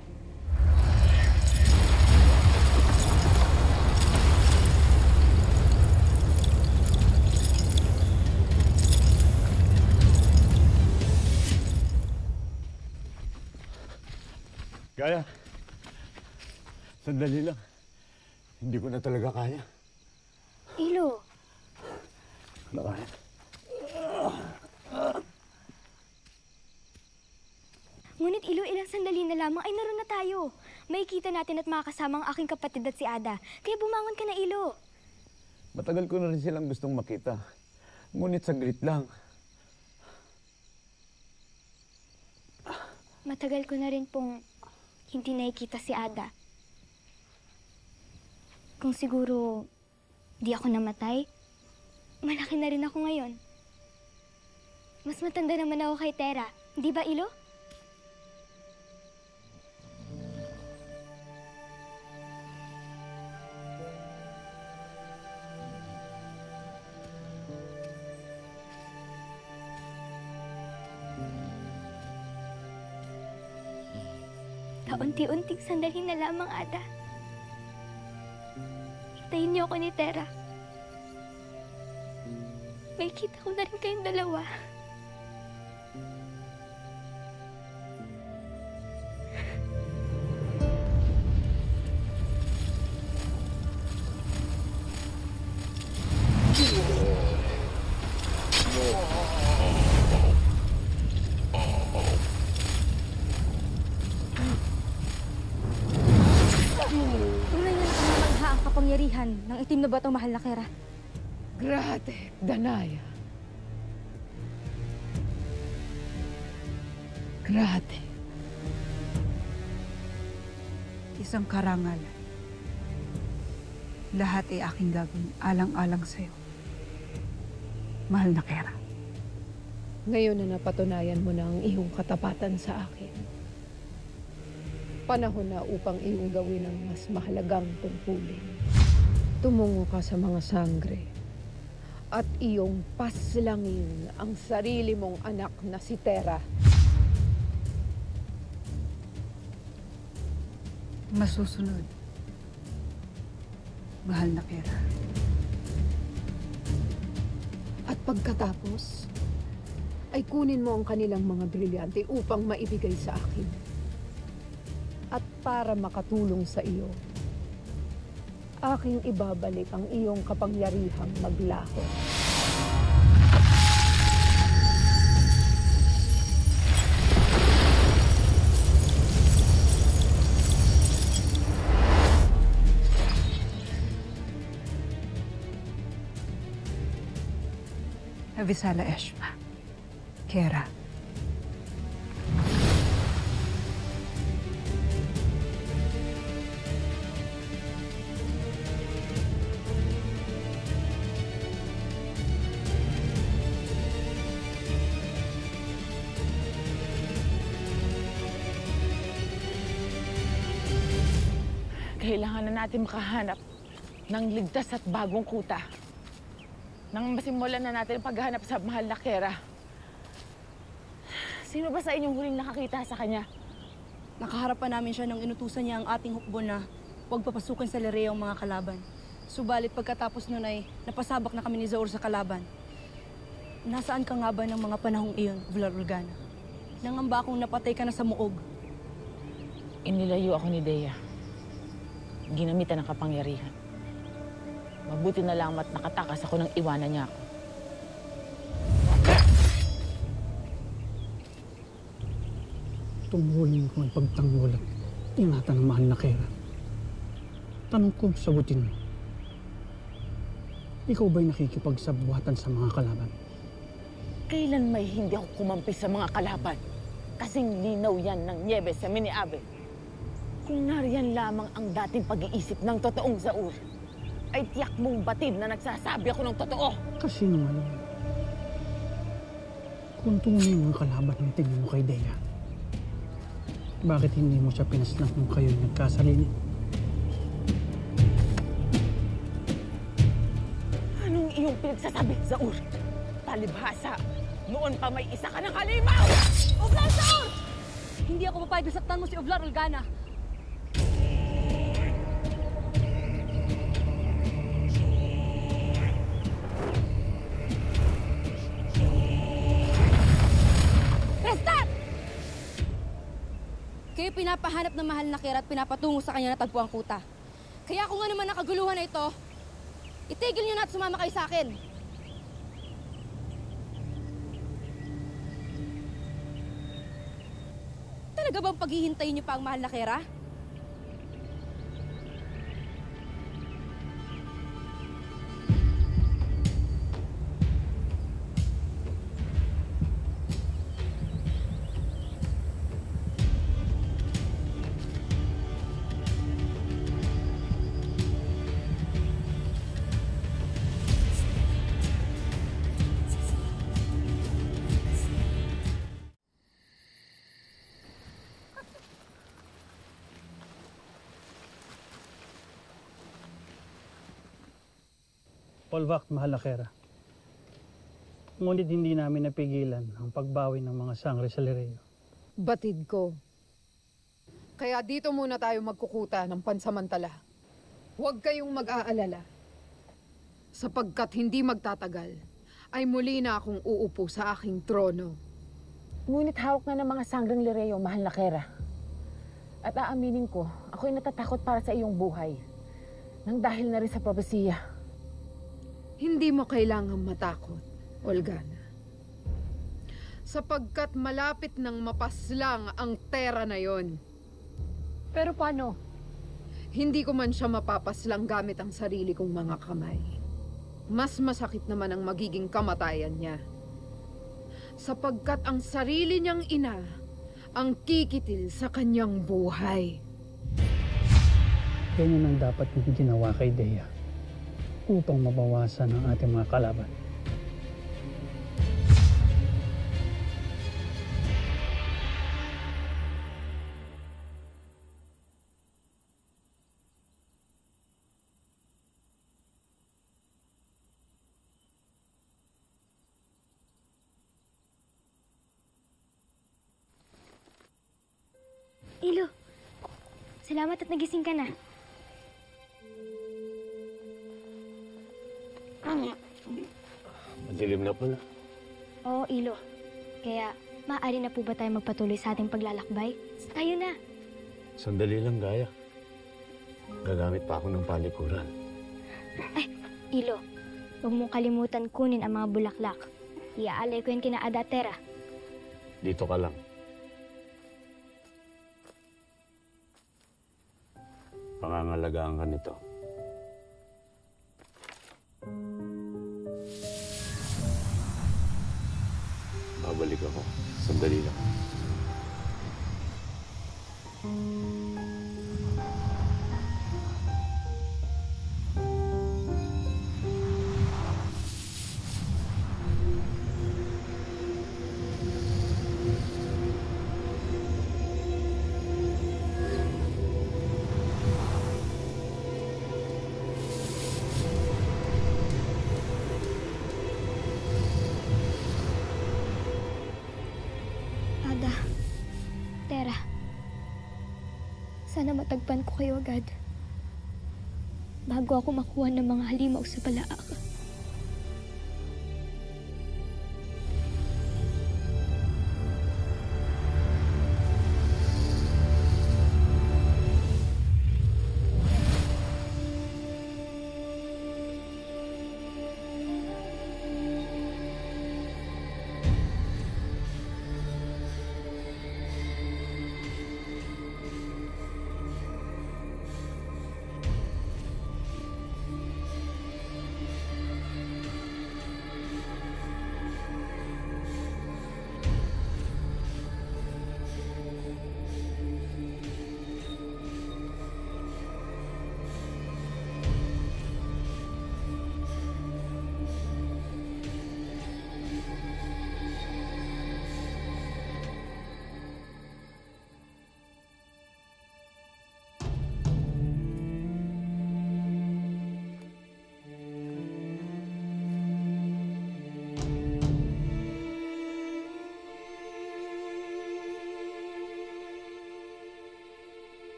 Gaya, sandali lang. Hindi ko na talaga kaya. Ilo, Lakayan. Ngunit Ilo, ilang sandali na lamang ay naroon na tayo. Makikita natin at makakasama ang aking kapatid at si Ada. Kaya bumangon ka na, Ilo. Matagal ko na rin silang gustong makita. Ngunit saglit lang. Matagal ko na rin pong hindi nakikita si Ada. Kung siguro di ako namatay, malaki na rin ako ngayon. Mas matanda naman ako kay Tera. Di ba, Ilo? Kaunti-unting sandali na lamang, Ada. Hintayin niyo ako ni Tera. May kita ko na rin kayong dalawa. Ng itim na bato, mahal na Kera. Grate, Danaya. Grate. Isang karangal. Lahat ay aking gagawin alang-alang sa'yo. Mahal na Kera. Ngayon na napatunayan mo na ang iyong katapatan sa akin. Panahon na upang iyong gawin ang mas mahalagang tungkulin. Tumungo ka sa mga sangre at iyong paslangin ang sarili mong anak na si Tera. Masusunod. Mahal na Kera. At pagkatapos, ay kunin mo ang kanilang mga brilyante upang maibigay sa akin. At para makatulong sa iyo, aking ibabalik ang iyong kapangyarihang maglaho. Avisala Eshma. Kera. Kailangan na natin makahanap ng ligtas at bagong kuta. Nang masimulan na natin ang paghahanap sa mahal na Kera. Sino ba sa inyong huling nakakita sa kanya? Nakaharap pa namin siya nang inutusan niya ang ating hukbo na huwag papasukin sa Lireo ang mga kalaban. Subalit pagkatapos nun ay napasabak na kami ni Zaur sa kalaban. Nasaan ka nga ba ng mga panahong iyon, Vlar Organa? Nangamba akong napatay ka na sa muog. Inilayo ako ni Dea. Ginamitan ng kapangyarihan. Mabuti na lang at nakatakas ako nang iwanan niya ako. Tungkulin ko ang pagtanggol at ingatan ng mahal na Kera. Tanong ko, sagutin mo. Ikaw ba'y nakikipagsabuhatan sa mga kalaban? Kailan may hindi ako kumampi sa mga kalaban? Kasing linaw yan ng Niebe sa Miniabe. Kung nariyan lamang ang dating pag-iisip ng totoong Zaur, ay tiyak mong batid na nagsasabi ako ng totoo. Kasi nung alam, kung tunay ang kalaban ng tingin mo kay Dea, bakit hindi mo siya pinaslang nung kayo'y nagkasarili? Anong iyong pinagsasabi, Zaur? Palibhasa, noon pa may isa ka ng halimaw! Oblar Zaur! Hindi ako papayag na saktan mo si Vlar Organa. Kayo pinapahanap ng mahal na Kera at pinapatungo sa kanya na tagpo ang kuta. Kaya kung ano man nakaguluhan na ito, itigil niyo na at sumama kayo sa akin. Talaga bang paghihintayin niyo pa ang mahal na Kera? Polvac, mahal na Kera. Ngunit hindi namin napigilan ang pagbawi ng mga sangre sa Lireo. Batid ko. Kaya dito muna tayo magkukuta ng pansamantala. Huwag kayong mag-aalala. Sapagkat hindi magtatagal, ay muli na akong uupo sa aking trono. Ngunit hawak na ng mga sangreng Lireo, mahal na Kera. At aaminin ko, ako'y natatakot para sa iyong buhay. Nang dahil na rin sa propesiya. Hindi mo kailangang matakot, Olgana. Sapagkat malapit nang mapaslang ang Terra na yon. Pero paano? Hindi ko man siya mapapaslang gamit ang sarili kong mga kamay. Mas masakit naman ang magiging kamatayan niya. Sapagkat ang sarili niyang ina ang kikitil sa kanyang buhay. Ganyan ang dapat mong ginawa kay Dea upang mabawasan ang ating mga kalaban. Ilo, salamat at nagising ka na. Madilim na pala. Oo, Ilo. Kaya, maaari na po ba tayo magpatuloy sa ating paglalakbay? Tayo na. Sandali lang, Gaya. Gagamit pa ako ng palikuran. Ay, Ilo, huwag mong kalimutan kunin ang mga bulaklak. Iaalay ko yan kina Adatera. Dito ka lang. Pangangalagaan ka nito. Babalik ako. Sandali lang. Tera, sana matagpan ko kayo agad bago ako makuha ng mga halimaw sa palaak.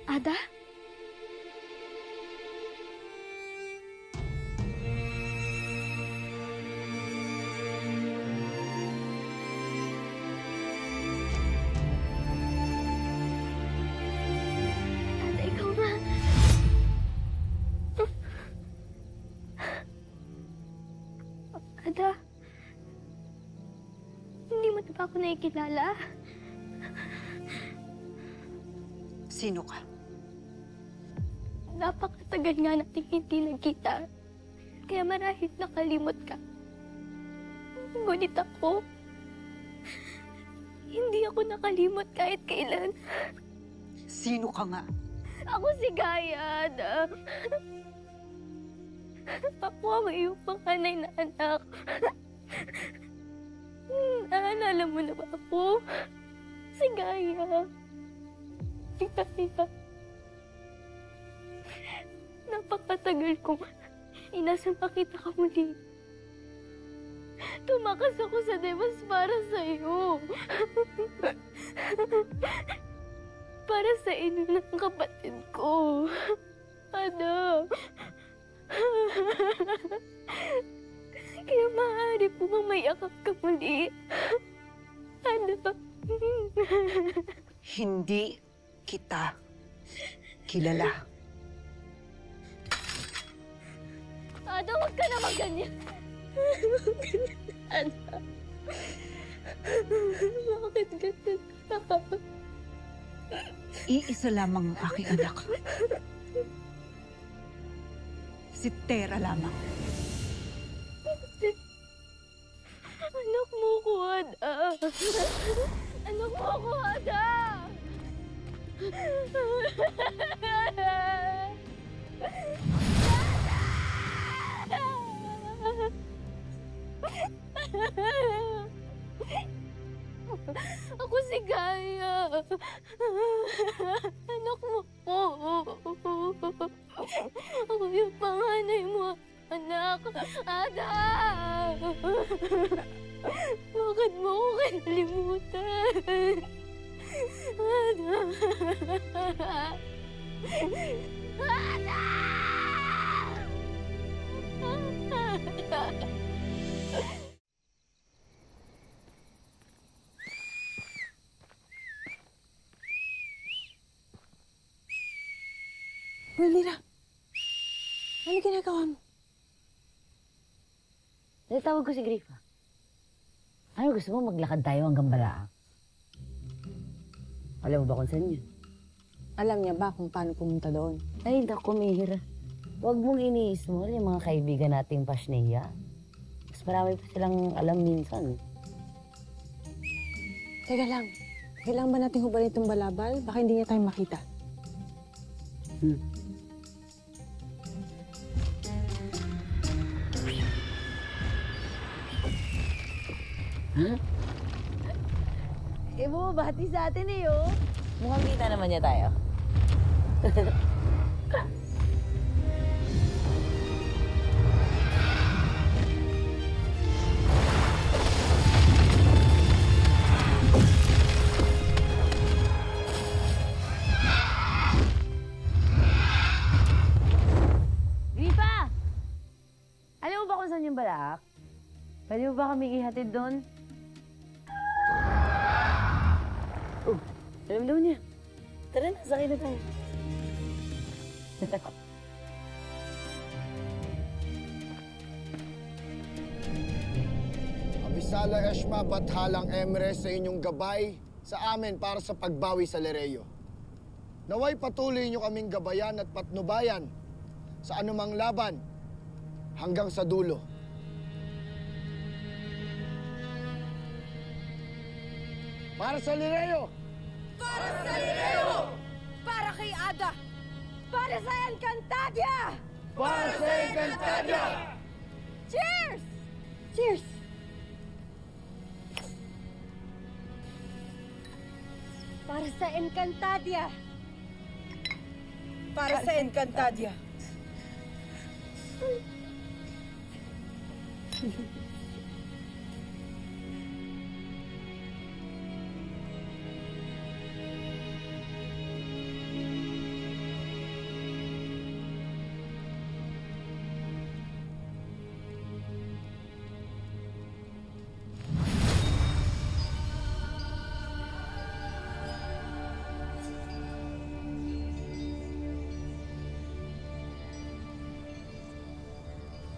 Ada? Ada, ikaw nga. Ada, hindi mo na ba ako nakikilala? Sino ka? Napakatagal nga natin hindi nagkita. Kaya marahil nakalimot ka. Ngunit ako, hindi ako nakalimot kahit kailan. Sino ka nga? Ako si Gayan. Ako ang iyong panganay na anak. Naalala mo na ba ako? Si Gaya. Si Gaya. Napakatagal kong inasang makita ka muli. Tumakas ako sa Devas para sa'yo. Para sa inyo ng kapatid ko. Anak. Kaya maaari po mamayakap ka muli. Anak. Hindi kita kilala. Ada, huwag ka naman ganyan. Anak. Bakit ganyan ka? Iisa lamang ang aking anak. Si Tera lamang. Anak mo ko, Ada. Anak mo ko, Ada. Ako si Gaya. Anak mo po. Ako yung panganay mo, anak. Ada! Bakit mo ko kinalimutan? Ada! Ada! Lira, ano ginagawa mo? Natawag ko si Grifa. Ano gusto mo maglakad tayo hanggang Balaang? Alam mo ba kung saan yun? Alam niya ba kung paano pumunta doon? Ay, naku, Mihira. Huwag mong iniismol yung mga kaibigan nating Pasneya. Mas marami pa silang alam minsan. Teka lang, kailangan ba natin hubalin itong balabal? Baka hindi niya tayo makita. Huh? Bumabati sa atin eh, oh. Mukhang kita naman niya tayo. Grifa! Alam mo ba kung saan yung Balaak? Pwede mo ba kami ihatid doon? Oh, alam daw niya. Tara na, sakay na tayo. Abisala Eshma, Bathalang Emre sa inyong gabay sa amin para sa pagbawi sa Lereo. Naway patuloy niyo kaming gabayan at patnubayan sa anumang laban hanggang sa dulo. Para sa Lereo! Para sa Lereo! Para kay Ada! Para sa Encantadia! Para sa Encantadia! Cheers! Cheers! Para sa Encantadia! Para sa Encantadia!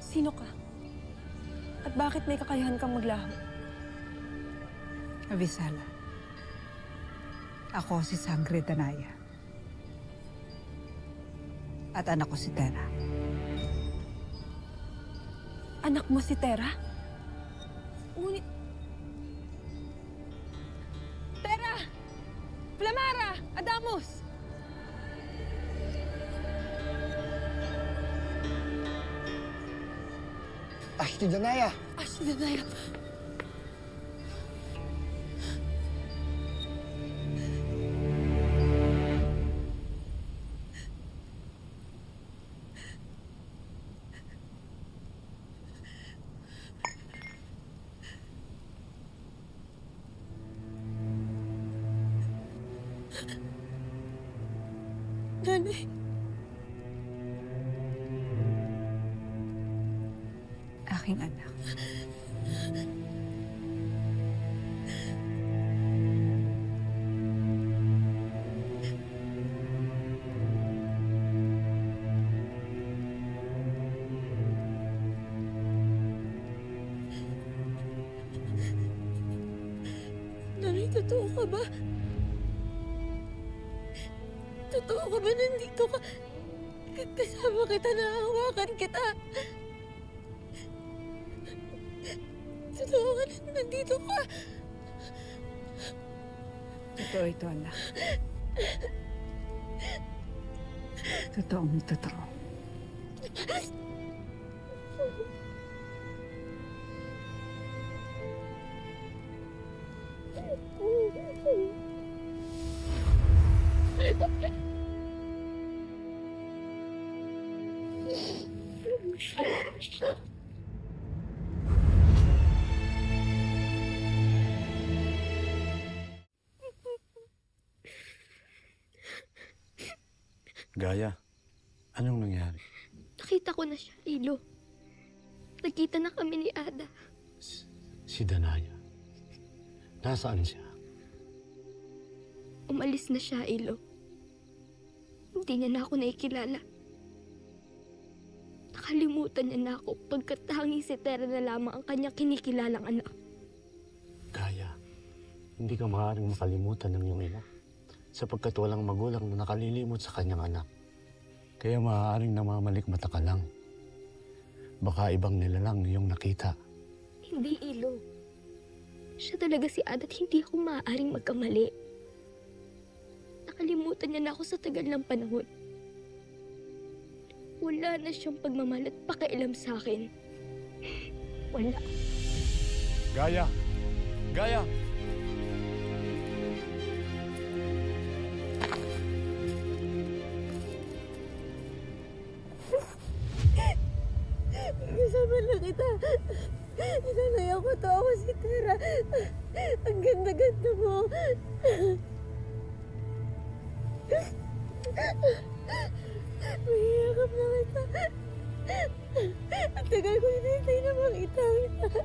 Sino ka? At bakit may kakayahan kang maglaho? Abisala. Ako si Sangre Danaya. At anak ko si Tera. Anak mo si Tera? Ngunit... Tera! Flamara! Adamos! Ashley Danaya! Ashley Danaya! Nanay. Aking anak. Nanay, totoo ka ba? Totoo ka ba nandito ka? Kasama kita, nahawakan kita. Totoo ka nandito ka? Totoo ito, anak. Totoong totoo. Gaya, anong nangyari? Nakita ko na siya, Ilo. Nagkita na kami ni Ada. Si Danaya. Nasaan siya? Umalis na siya, Ilo. Hindi niya na ako nakikilala. Nakalimutan niya na ako pagkat tanging si Tera na lamang ang kanyang kinikilalang anak. Gaya, hindi ka maaaring makalimutan ng iyong ina sapagkat walang magulang na nakalilimot sa kanyang anak. Kaya maaaring namamalikmata ka lang. Baka ibang nilalang iyong nakita. Hindi, Ilo. Siya talaga si Ada at hindi ako maaaring magkamali. Nakalimutan niya na ako sa tagal ng panahon. Wala na siyang pagmamahal at pakialam sa akin. Wala. Gaya! Gaya! Kasama na kita. Inanay ako to. Ako si Tera. Ang ganda-ganda mo. Mahihakap na kita. Ang tagal ko hinihintay na makita kita.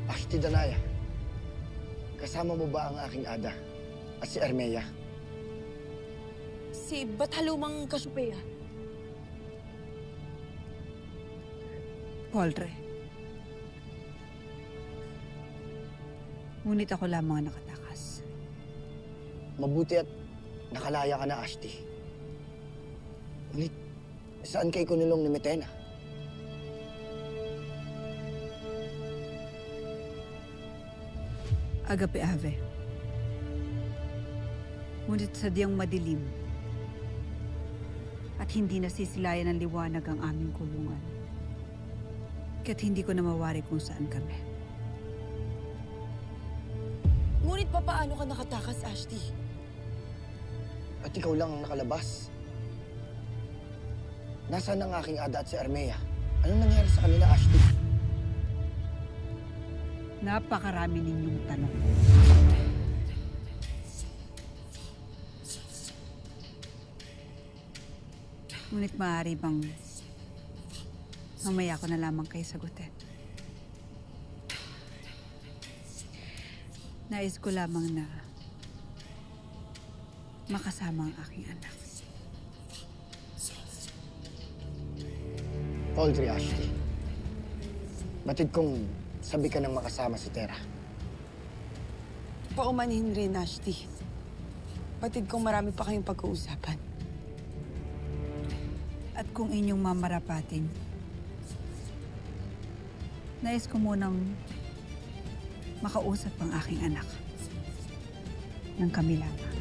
Ashley Danaya, kasama mo ba ang aking Ada at si Ermea? Si Bathalumang Kasupeya. Poldre. Ngunit ako lamang ang nakatakas. Mabuti at nakalaya ka na, Ashley. Ngunit, saan kay kunulong ni Metena? Agape Ave. Ngunit sadyang madilim at hindi nasisilayan ng liwanag ang aming kulungan. Kaya't hindi ko na mawari kung saan kami. Ngunit papaano ka nakatakas, Ashley? At ikaw lang ang nakalabas. Nasaan ang aking Ada at si Ermea? Anong nangyari sa kanila, Ashley? Napakarami ninyong tanong. Ngunit maaari bang mamaya ko na lamang kayo sagutin? Nais ko lamang na makasama ang aking anak. Poldre, Ashley. Batid kong sabi ka nang makasama si Tera. Paumanhin rin, Ashti. Batid kong marami pa kayong pag-uusapan. At kung inyong mamarapatin, nais ko munang makausap ang aking anak ng kami lamang.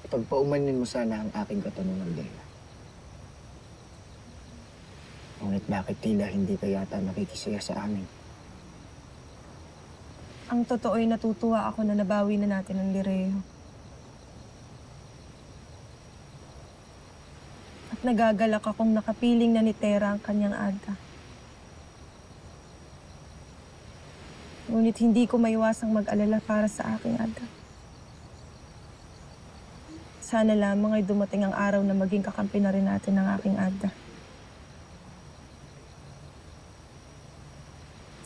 Pagpaumanin mo sana ang aking katanungan, Dea. Ngunit bakit tila hindi ka yata nakikisaya sa amin? Ang totoo'y natutuwa ako na nabawi na natin ang Lireo. At nagagalak akong nakapiling na ni Tera ang kanyang Ada. Ngunit hindi ko maiwasang mag-alala para sa aking Ada. Sana lamang ay dumating ang araw na maging kakampi na rin natin ang aking Ada.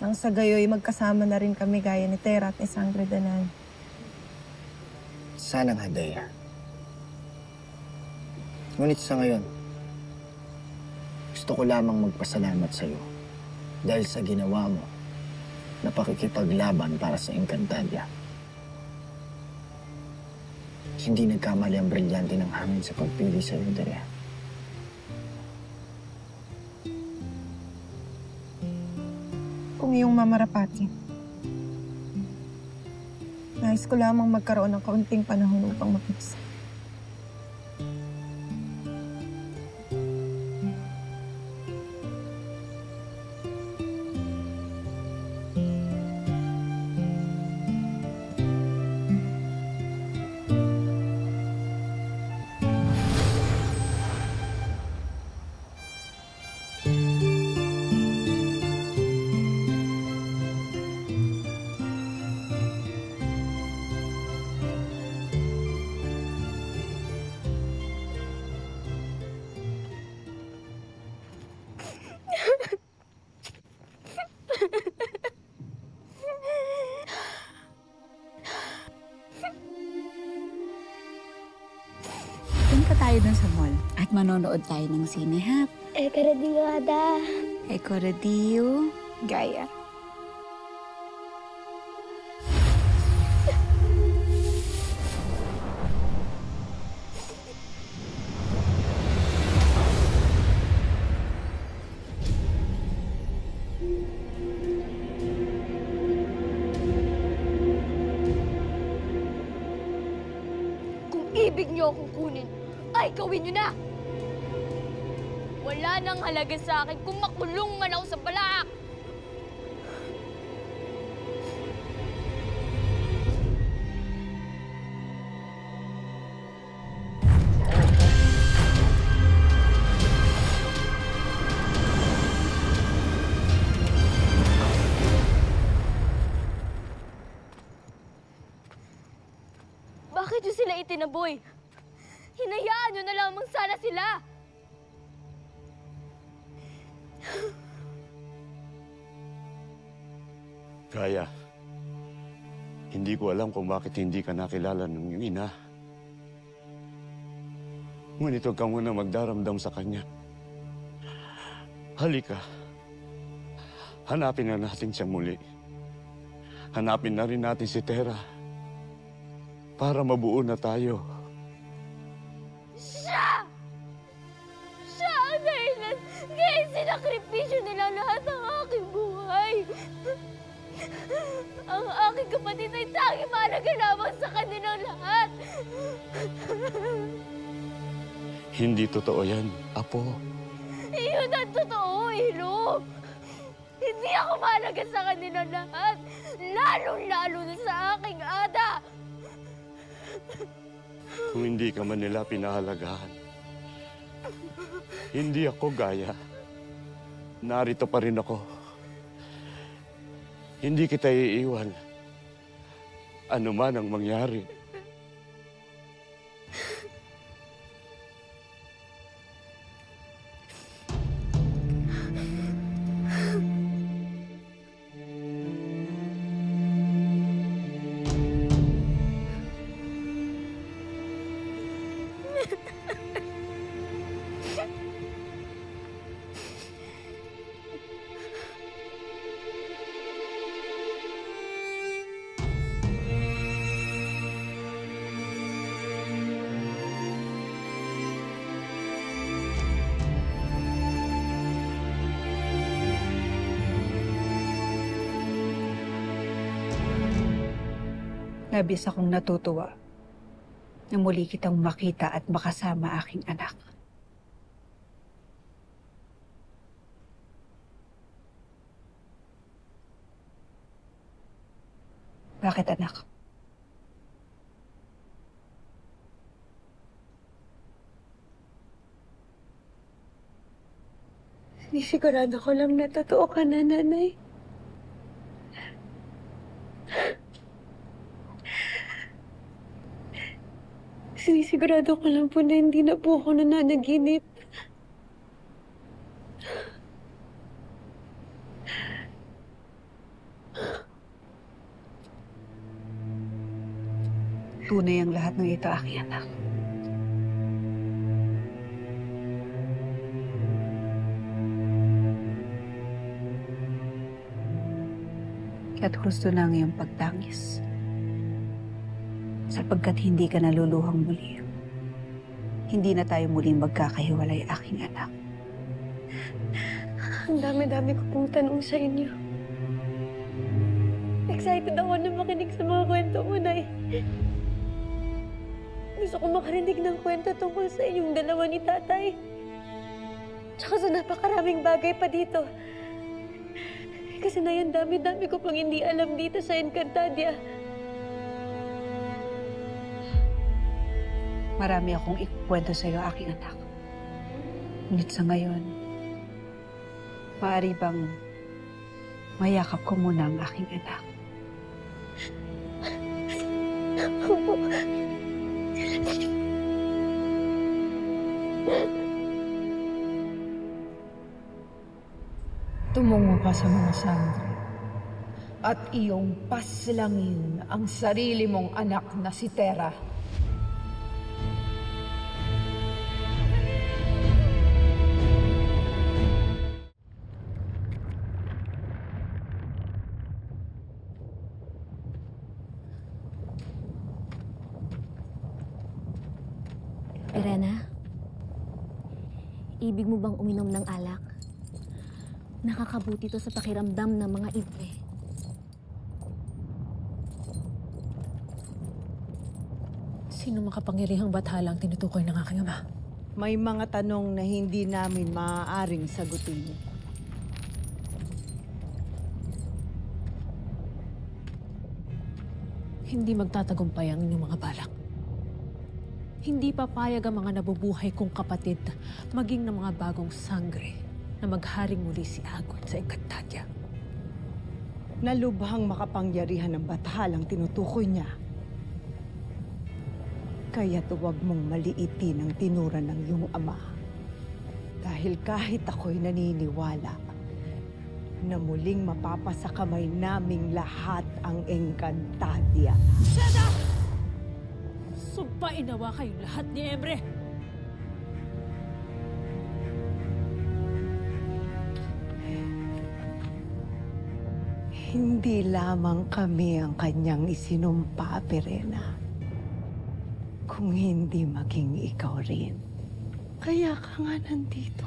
Nang sa gayo'y magkasama na rin kami gaya ni Tera at ni Sangre Danan. Sana nga, Dea. Ngunit sa ngayon, gusto ko lamang magpasalamat sa iyo dahil sa ginawa mo na pakikipaglaban para sa Encantadia. Hindi nagkamali ang brilyante ng hangin sa pagpili sa iyo, Dea. Kung iyong mamarapati, nais ko lamang magkaroon ng kaunting panahon upang mag-isa. Punta tayo dun sa mall at manonood tayo ng sine, ha? Eko-radio, Ada. Eko-radio, Gaya. Kung ibig niyo akong kunin, ay gawin niyo na! Wala nang halaga sa akin kung makulong man ako sa balak! Bakit niyo sila itinaboy? Hinayaan niyo na lamang sana sila! Gaya, hindi ko alam kung bakit hindi ka nakilala ng iyong ina. Ngunit huwag ka muna magdaramdam sa kanya. Halika. Hanapin na natin siya muli. Hanapin na rin natin si Tera. Para mabuo na tayo. Siya! Siya ang dahilan kaya sinakripisyo nila lahat ng aking buhay. Ang aking kapatid ay tanging mahalaga lamang sa kanilang lahat. Hindi totoo yan, Apo. Iyon ang totoo, Ilo. Hindi ako mahalaga sa kanilang lahat. Lalong-lalo na sa aking Ada. Kung hindi ka man nila pinahalagahan, hindi ako gaya. Narito pa rin ako. Hindi kita iiwan. Ano man ang mangyari. Labis akong natutuwa na muli kitang makita at makasama aking anak. Bakit, anak? Sinisigurado ko lang na totoo ka na, Nanay. Sinisigurado ko lang po na hindi na po ako nananaginip. Tunay ang lahat ng ito, aking anak. Kaya't gusto na ang iyong pagtangis. Sapagkat hindi ka naluluhang muli. Hindi na tayo muling magkakahiwalay, aking anak. Ang dami-dami ko pong tanong sa inyo. Excited ako na makinig sa mga kwento mo, Nay. Gusto ko makarinig ng kwento tungkol sa inyong dalawa ni Tatay. Tsaka sa napakaraming bagay pa dito. Kasi na yan, dami-dami ko pang hindi alam dito sa Encantadia. Marami akong ikukwento sa iyo, aking anak. Ngunit sa ngayon, maaari bang mayakap ko muna ang aking anak? Opo. Tumungo ka sa mga sangre at iyong paslangin ang sarili mong anak na si Tera. Irena, ibig mo bang uminom ng alak? Nakakabuti to sa pakiramdam ng mga ibre. Sino makapangyarihang bathalang tinutukoy ng aking ama? May mga tanong na hindi namin maaaring sagutin. Hindi magtatagumpay ang inyong mga balak. Hindi papayag ang mga nabubuhay kong kapatid maging ng mga bagong sangre na magharing muli si Agwat sa Encantadia. Nalubhang makapangyarihan ng bathalang tinutukoy niya. Kaya't huwag mong maliitin ang tinura ng iyong ama. Dahil kahit ako'y naniniwala na muling mapapasakamay naming lahat ang Encantadia. Shut up! Sumpain nawa kayong lahat ni Emre! Hindi lamang kami ang kanyang isinumpa, Perena. Kung hindi maging ikaw rin. Kaya ka nga nandito.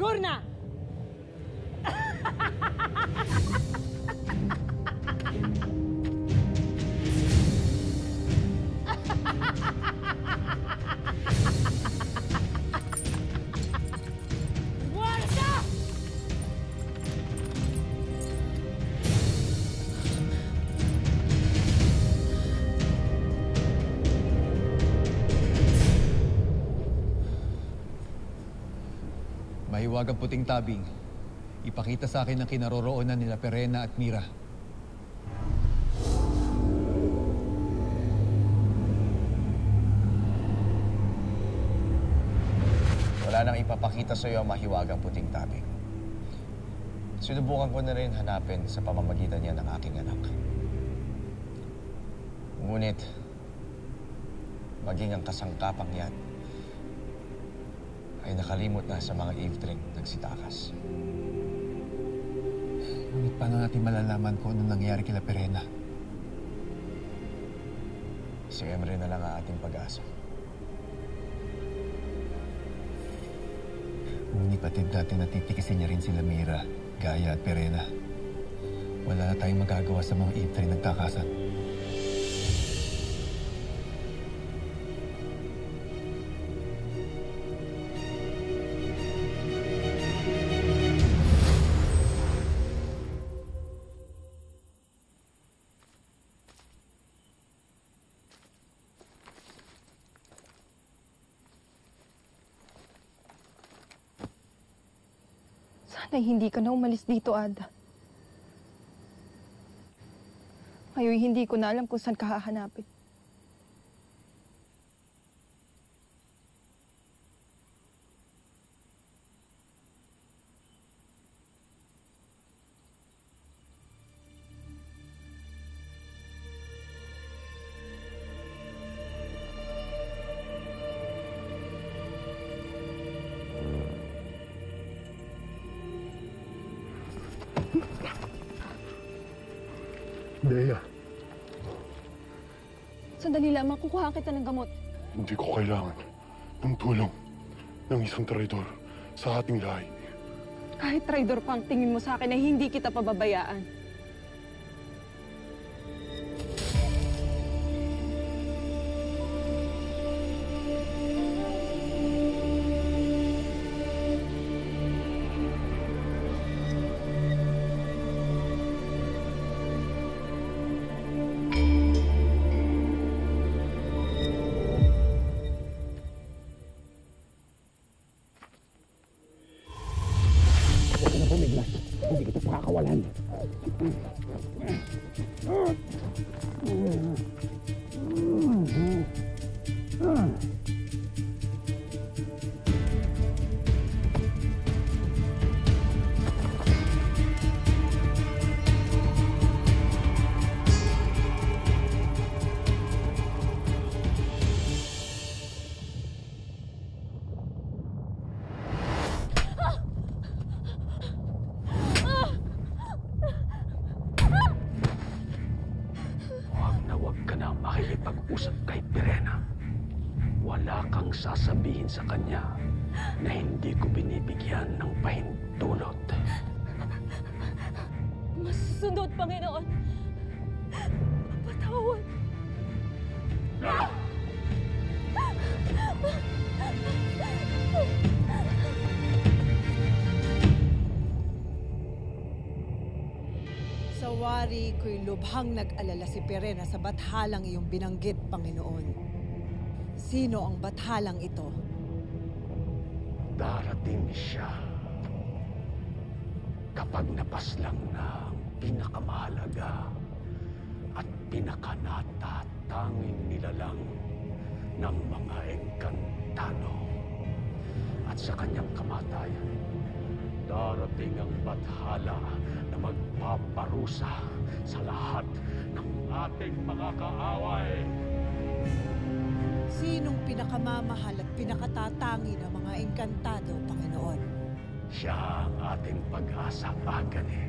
Gurna! Mahiwagang puting tabing. Ipakita sa akin ang kinaroroonan nila Perena at Mira. Wala nang ipapakita sa iyo ang mahiwagang puting tabing. Sinubukan ko na rin hanapin sa pamamagitan niya ng aking anak. Ngunit, maging ang kasangkapang yan ay nakalimot na sa mga eavesdrop nagsitakas. Ngunit paano natin malalaman kung anong nangyari kila Perena? Si Emre na lang ang ating pag-asa. Ngunit patid natin natitikisin niya rin sila Mira, Gaia at Perena. Wala na tayong magagawa sa mga eavesdrop nagtakasan. Sana'y hindi ka na umalis dito, Ada. Ngayon, hindi ko na alam kung saan ka hahanapin. Dea, Sandali lamang, kukuha kita ng gamot. hindi ko kailangan ng tulong ng isang traidor sa ating lahi. Kahit traidor pa ang tingin mo sa akin ay hindi kita pababayaan. Hindi kita pakakawalan. Makikipag-usap kay Perena. Wala kang sasabihin sa kanya na hindi ko binibigyan ng pahintulot. Masusunod, Panginoon. Patawad. Sa wari ko'y lubhang nag-alala si Perena sa bathalang iyong binanggit, Panginoon. Sino ang bathalang ito? Darating siya kapag napaslang na ang pinakamahalaga at pinakanatatanging nilalang ng mga engkantado. At sa kanyang kamatayan, darating ang bathala na magpaparusa sa lahat ng ating mga kaaway. Sinong pinakamamahal at pinakatatangi ng mga engkantado, Panginoon? Siya ang ating pag-asa, Agane.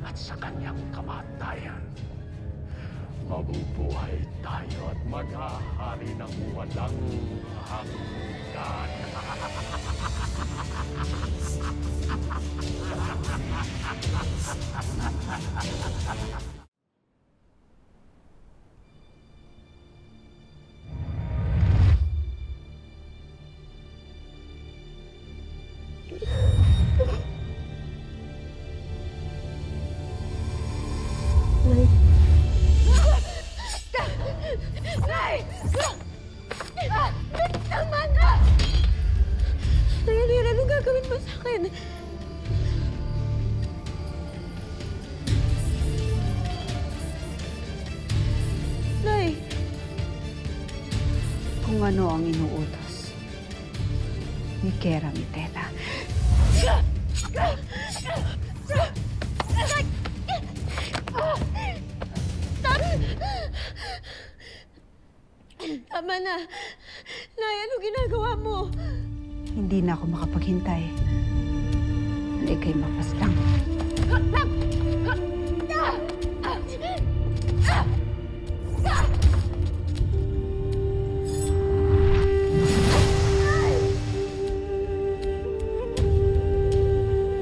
At sa kanyang kamatayan, mabubuhay tayo at maghahari ng walang hanggan. Nay! Tama na! Nay, anong gagawin mo sa akin? Nay! Kung ano ang inuutos ni Kera Mitena. Tama na! Nay, ano ginagawa mo? Hindi na ako makapaghintay na ika'y mapaslang.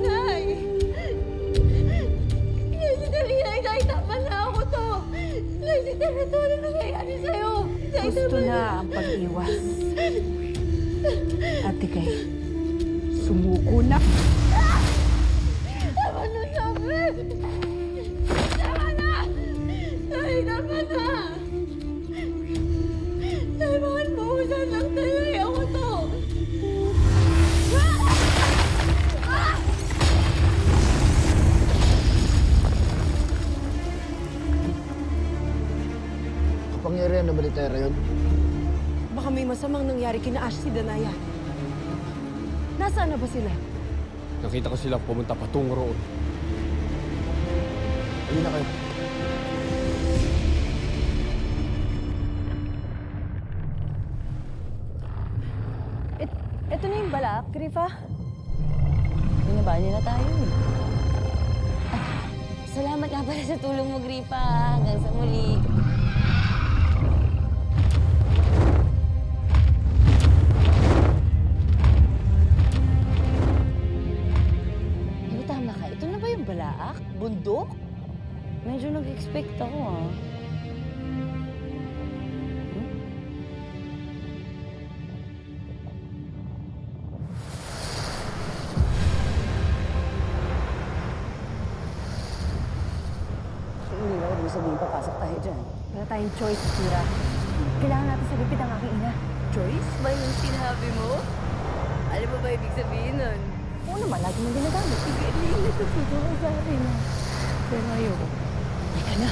Nay! Nay, sandali, Nay! Nay, tama na ako to! Nay, sandali to! Ano nangyayari sa'yo? Nay, Gusto tama na ang pag-iwas. At ika'y sumuko na. Tama na sa akin! Tama na! Nay, tama na! Nay, bakit mausan lang tayo? Ako to! Kapangyarihan na Militera yun? Baka may masamang nangyari kina Ashley Danaya. Nasaan na ba sila? Nakita ko sila pumunta patungo roon. Hindi na kayo. Ito na yung balak, Grifa. Binabali na tayo eh. Salamat nga pala sa tulong mo, Grifa. Hanggang sa muli. Pero tama ka, ito na ba yung balaak? Bundok? Medyo nag-expect ako, ah. Hindi na, ibig sabihin papasok tayo dyan. Wala tayong choice, Kira. Kailangan natin sagipit ang aking ina. Choice ba yung sinabi mo? Alam mo ba ibig sabihin nun? Oo naman, lagi mong ginagamit. Sige, hindi natutulong sa akin. Pero ayoko. Teka na.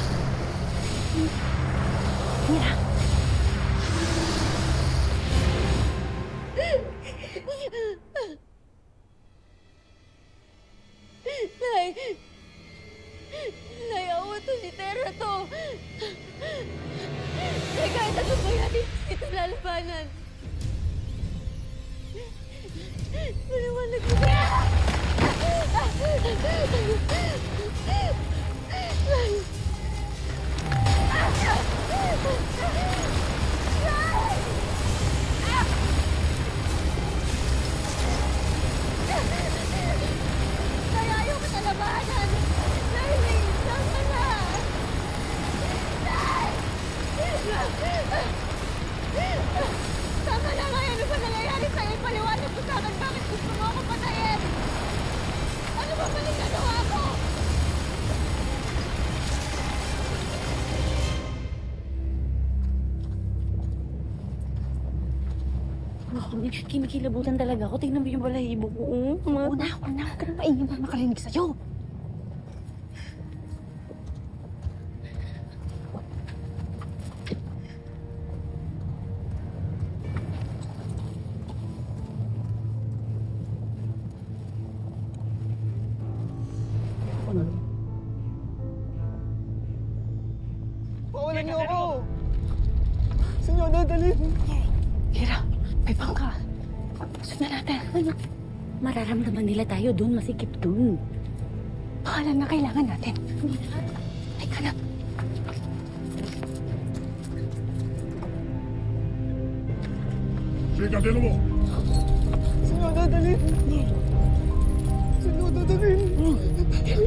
Kira! Nay! Nay, awa to si Tera to! Nay, kahit ano ba yan, ito lalabanan. Maliwanag mo ba? Nay! Nay, ayaw ko na labanan! Nay, tama na! Nay! Tama na nga! Ano ba nangyayari sa'yo? Paliwanag mo sa akin bakit gusto mo ako patayin! Ano ba maling nagawa ko? Kimikilabutan talaga ako. Tingnan mo yung balahibo ko. Una, huwag ka nang maingin para makarinig sa'yo. Pawalan niyo ako! Senyor, dadalhin! Kira, may bangka. Sundan natin. Ano? Mararamdaman nila tayo doon. Masikip doon. Pangalan na kailangan natin. Teka na. Sige, kantino mo! Senyor, dadalhin! Ito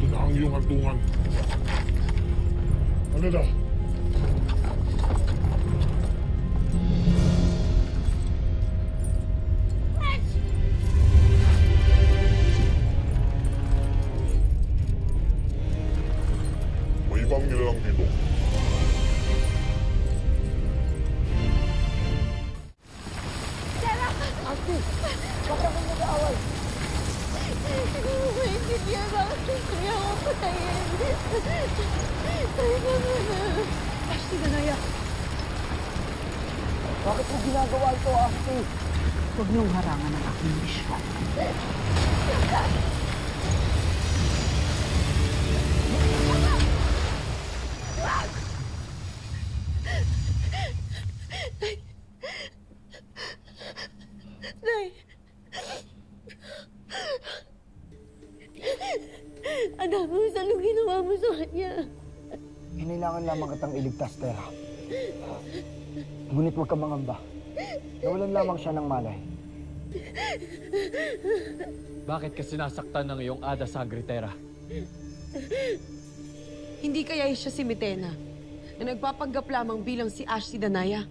na ang iyong hantungan. Ano na? May ibang nilalang dito. Stella! Ate! Bakit ako nag-aaway? Hindi mo maintindihan bakit gusto niya ako patayin. Tayo na muna. Ashley, Danaya! Bakit mo ginagawa ito, Ate? Huwag niyong harangan ang aking misyon. Nay! Anak mo, anong ginawa mo sa kanya? Hinailangan lamang kitang iligtas, Tera. Ngunit huwag ka mangamba. Nawalan lamang siya ng malay. Bakit ka sinasaktan ng iyong Ada Sangre, Hindi kaya siya si Mitena na nagpapanggap lamang bilang si Ashley Danaya?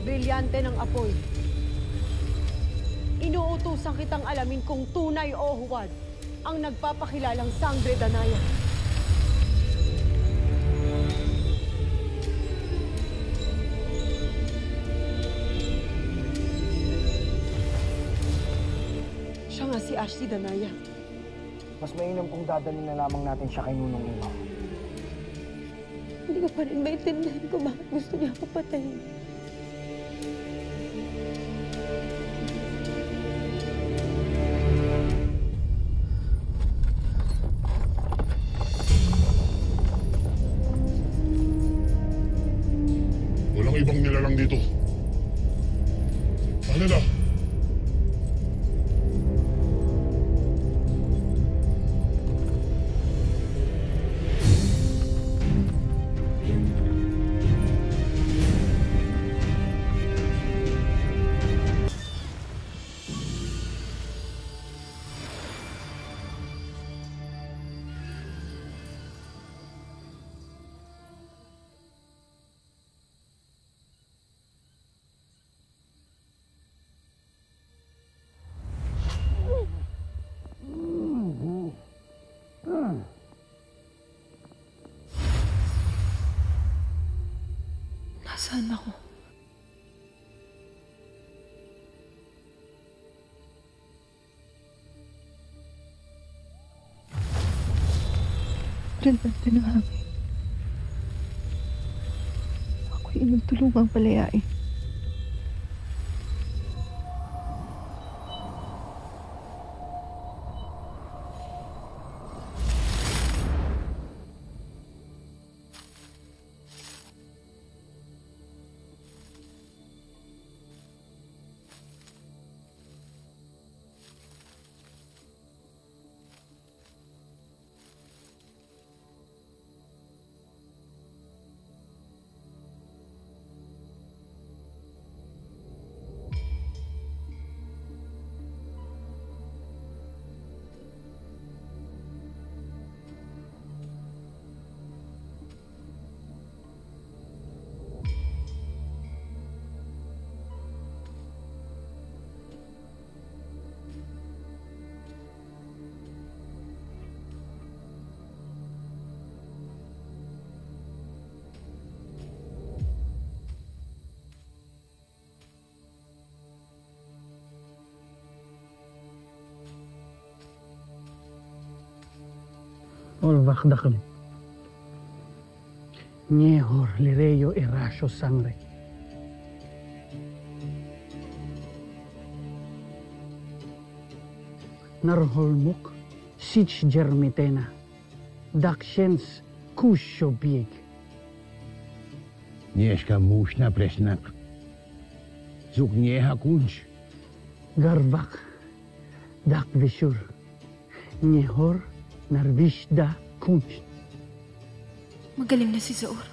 Brilyante ng apoy. Inuutusan kitang alamin kung tunay o huwad ang nagpapakilalang Sangre Danaya. Siya nga si Ashley Danaya. Mas mainam kung dadalhin na lamang natin siya kay Nunong Ino. Hindi ko pa rin maintindihan kung bakit gusto niya ako patayin. Walang ibang nilalang dito. Ano na? Nasaan ako? Brillante ng hangin. Ako'y inutulungang palayain. Olvach dakam. Niehor lireyo erasyo sangre. narholmuk, sich germitena, dakshens kushobieg. Nieska mušna presnak. Zuk nieha kunč. Garvak, dak vishur, nehor narvishda kunch. Magaling na si Zaur.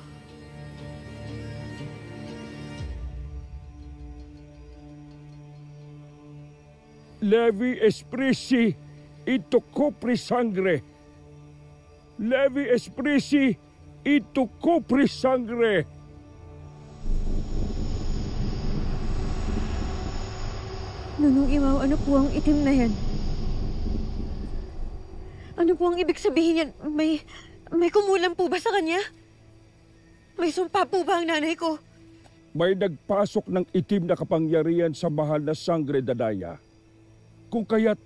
Levi esprisi ito kopri sangre. Levi esprisi ito kopri sangre. Nunong Imaw, ano po ang itim na yan? Ano po ang ibig sabihin yan? May kumulam po ba sa kanya? May sumpa po ba ang nanay ko? May nagpasok ng itim na kapangyarihan sa mahal na sangre, Danaya. Kung kaya't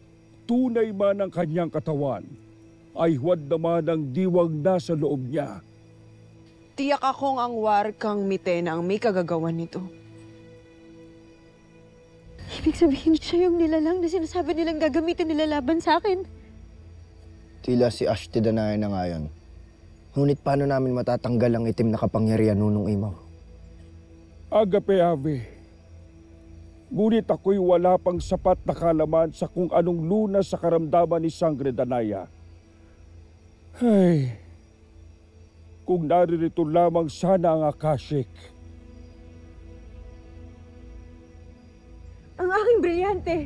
tunay man ang kanyang katawan, ay huwad naman ang diwang nasa loob niya. Tiyak akong ang warkang Mitena ang may kagagawan nito. Ibig sabihin siya yung nilalang na sinasabi nilang gagamitin nila laban sa akin. Tila si Ashti Danaya na nga yan. Ngunit paano namin matatanggal ang itim na kapangyarihan, Nunong Imaw? Agape Ave, ngunit ako'y wala pang sapat na kalaman sa kung anong lunas sa karamdaman ni Sangre Danaya. Ay, kung naririto lamang sana ang Akashic. Ang aking brilyante!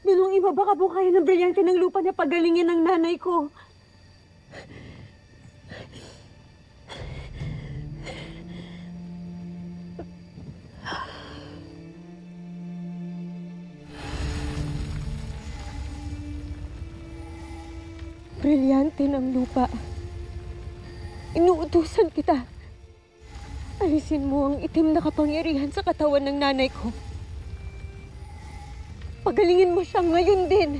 Nunong Imaw, baka po kaya ng brilyante ng lupa na pagalingin ng nanay ko. Brilyante ng lupa. Inuutusan kita. Alisin mo ang itim na kapangyarihan sa katawan ng nanay ko. Pagalingin mo siya ngayon din.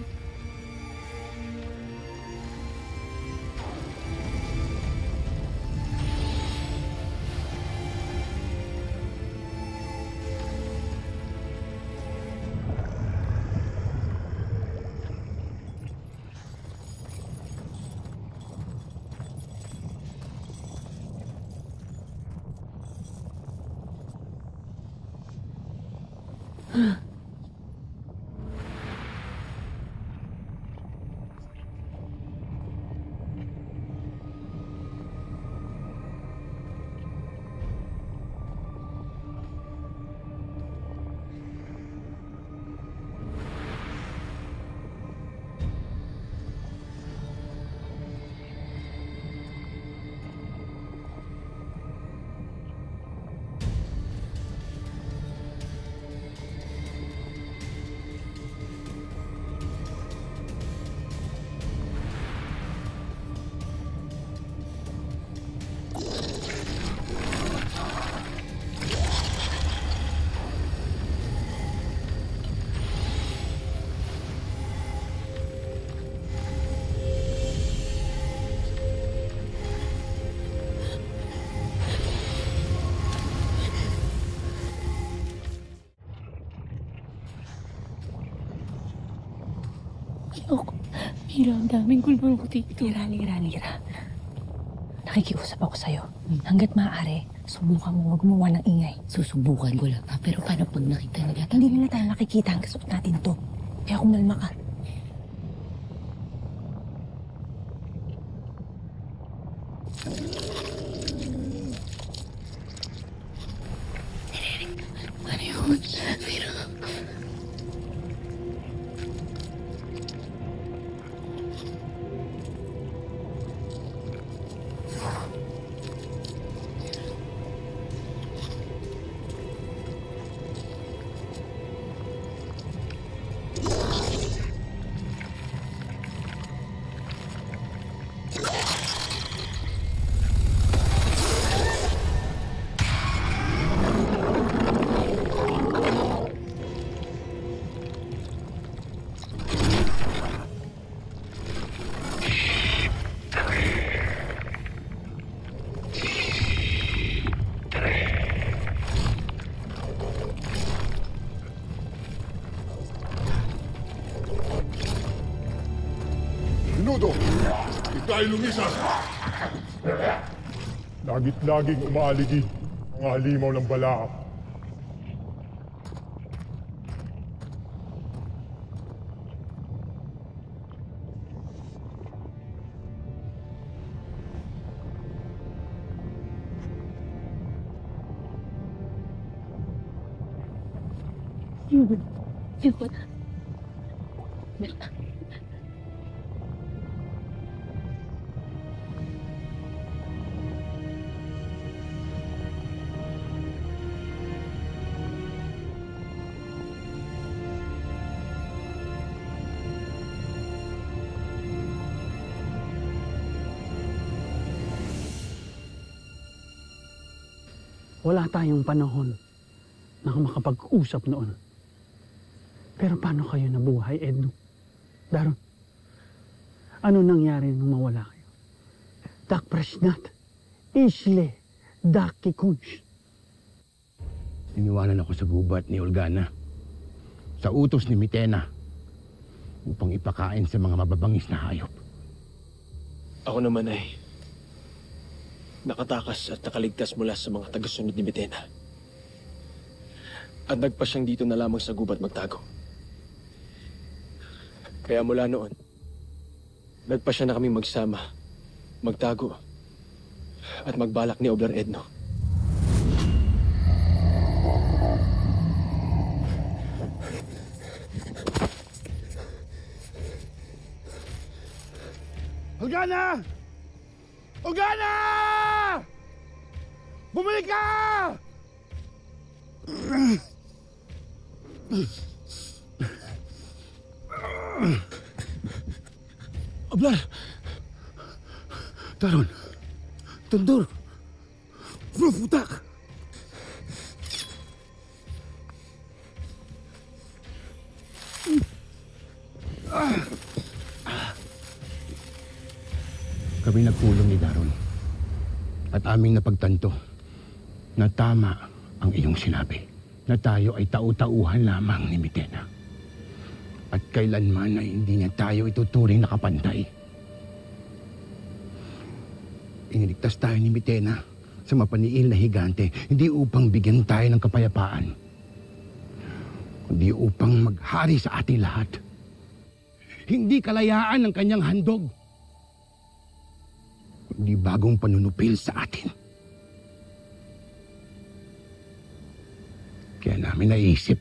Mira, ang daming gulbang ko dito. Lira. Nakikiusap ako sa'yo. Hanggat maaari, subukan mo huwag gumawa ng ingay. Susubukan ko lang. Pero paano pag nakita nila? Hindi nila tayo makikita hanggang suot natin ito. Kaya kumalma ka. Ano yun? Mira. eskudo. Ika'y lumisan. Lagit-laging umaaligi ang halimaw ng Balaam. Wala tayong panahon na makapag-usap noon. Pero paano kayo nabuhay, Edno? Daron, ano nangyari nung mawala kayo? Tak presnat, isle, daki kunsh. Iniwanan ako sa gubat ni Olgana, sa utos ni Mitena, upang ipakain sa mga mababangis na hayop. Ako naman ay nakatakas at nakaligtas mula sa mga tagasunod ni Mitena. At nagpa siyang dito na lamang sa gubat magtago. Kaya mula noon, nagpa siya na kaming magsama, magtago, at magbalak ni Oblar Edno. Olgana! Olgana! Bumalik ka! Oblar! Taron! Tundur! Futak! Kami nagpulong ni Daron at aming napagtanto na tama ang iyong sinabi na tayo ay tau-tauhan lamang ni Mitena at kailanman ay hindi niya tayo ituturing na kapantay. Iniligtas tayo ni Mitena sa mapaniil na higante hindi upang bigyan tayo ng kapayapaan kundi upang maghari sa ating lahat. Hindi kalayaan ng kanyang handog kundi bagong panunupil sa atin. Kaya namin naisip,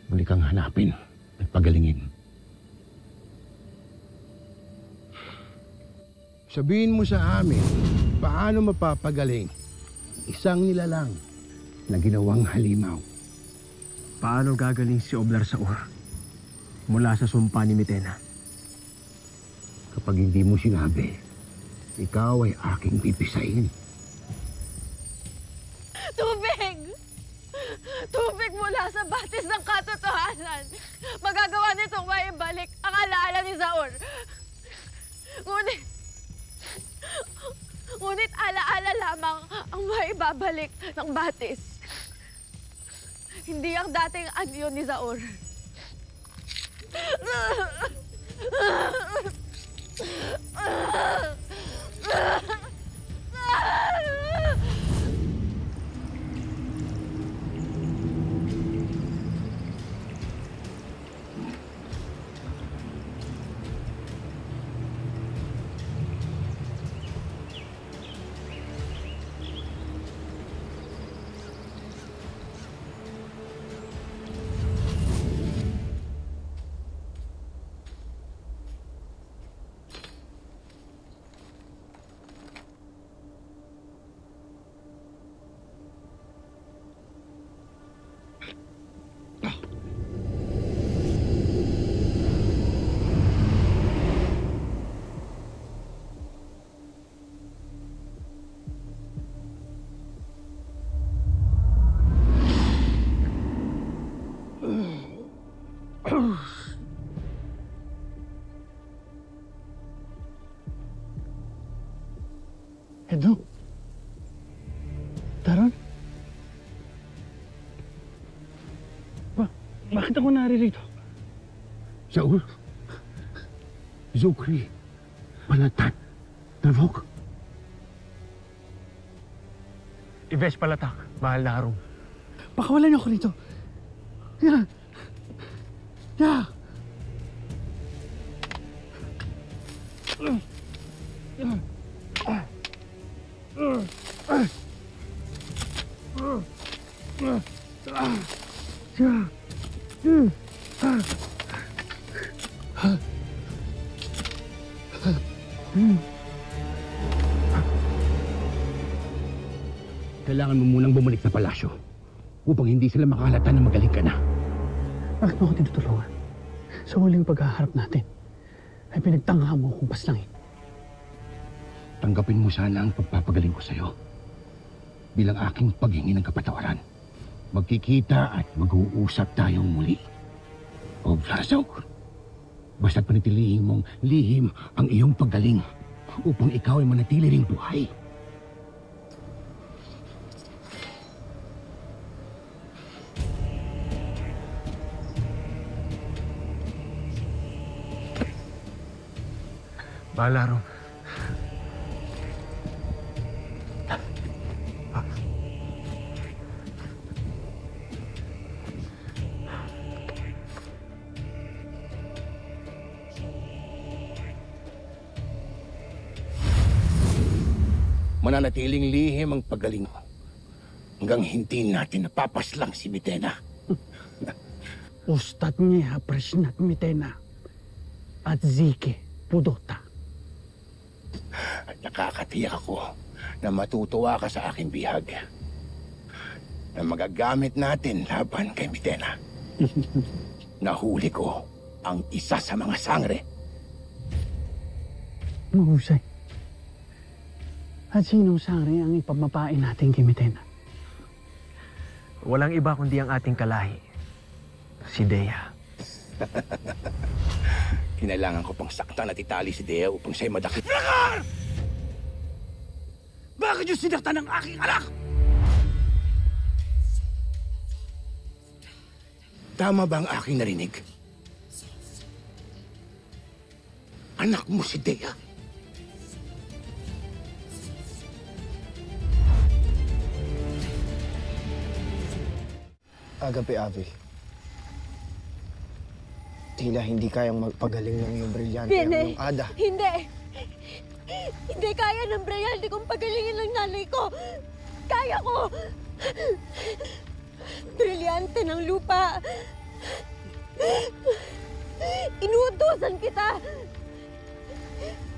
muli kang hanapin at pagalingin. Sabihin mo sa amin, paano mapapagaling isang nilalang na ginawang halimaw? Paano gagaling si Oblar Saur mula sa sumpa ni Mitena? Kapag hindi mo sinabi, ikaw ay aking pipisahin. Tubig! Tubig mula sa batis ng katotohanan. Magagawa nitong maibalik ang alaala ni Saur. Ngunit alaala lamang ang maibabalik ng batis. Hindi ang dating anyo ni Saur. Edno? Taron? Bakit ako naririto? Saur? Zukri, Palatat? Navok? Ives Palatak, mahal na harong. Pakawalan niyo ako rito. Ya! Ya! Kailangan mo munang bumalik sa palasyo upang hindi sila makahalata na magaling ka na. Bakit mo ako tinutulungan? Sa huling paghaharap natin, ay pinagtangka mo akong paslangin. Tanggapin mo sana ang pagpapagaling ko sa'yo bilang aking paghingi ng kapatawaran. Magkikita at mag-uusap tayong muli. O Vlasok, basta't panitilihin mong lihim ang iyong paggaling upang ikaw ay manatili ring buhay. Bahala, Harong. Mananatiling lihim ang paggaling mo hanggang hindi natin napapaslang si Mitena. Ostatnie presnat Mitena at Zike Pudota. At nakakatiyak ako na matutuwa ka sa aking bihag na magagamit natin laban kay Mitena. Nahuli ko ang isa sa mga sangre. Mahusay. At sinong sangre ang ipamapain natin kay Mitena? Walang iba kundi ang ating kalahi, si Dea. Kinailangan ko pang saktan at itali si Dea upang siya'y madakip. Rakar! Bakit yung sinaktan ng aking anak? Tama ba ang aking narinig? Anak mo si Dea. Agape, Ave. Tila hindi kayang magpagaling ng iyong brilyante ang iyong ada. Hindi! Hindi kaya ng brilyante kong pagalingin ng nanay ko! Kaya ko! Brilyante ng lupa! Inuutosan kita!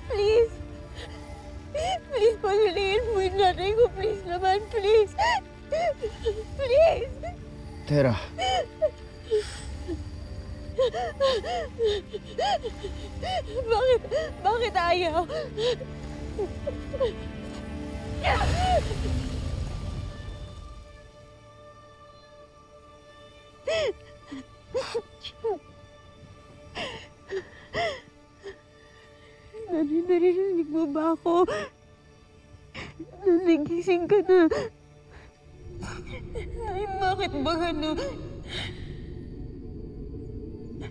Please! Please, pagalingin mo yung nanay ko. Please naman, please! Please! Tera. Bakit ayaw? Narinig mo ba ako? Nagising ka na. Ay, bakit ba gano'n?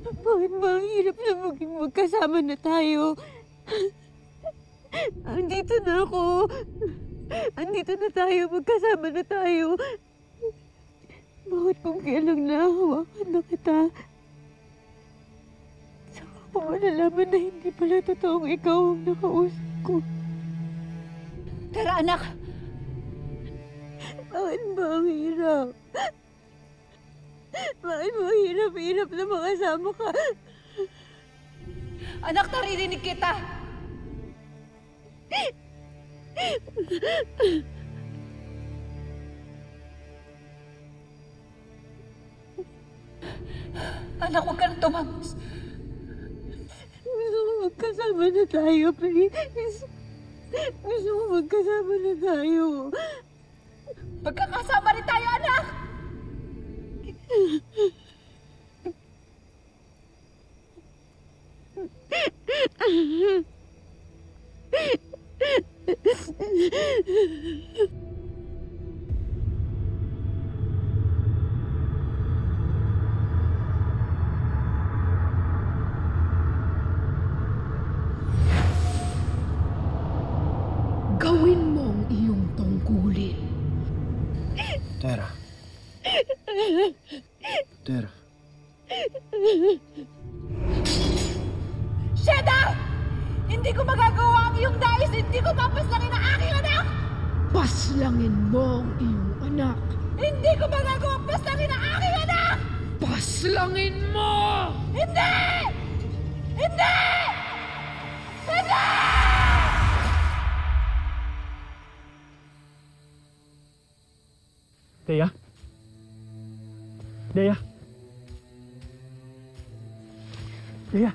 Bakit ba ang hirap na maging magkasama na tayo? Andito na ako. Andito na tayo. Magkasama na tayo. Bakit kung kailang nahawakan na kita? Saka ko malalaman na hindi pala totoong ikaw ang nakausap ko. Tara, anak! Bakit ba ang hirap? Bakit mo hirap na makasama ka? Anak, naririnig kita! Anak, huwag ka na tumangos. Gusto ko magkasama na tayo, please. Gusto ko magkasama na tayo. Magkakasama rin tayo, anak! Sheda! Hindi ko magagawa ang iyong dais! Hindi ko papaslangin ang aking anak! Paslangin mo ang iyong anak! Hindi ko magagawa paslangin ang aking anak! Paslangin mo! Hindi! Hindi! Hindi! Dea? Dea? Dea?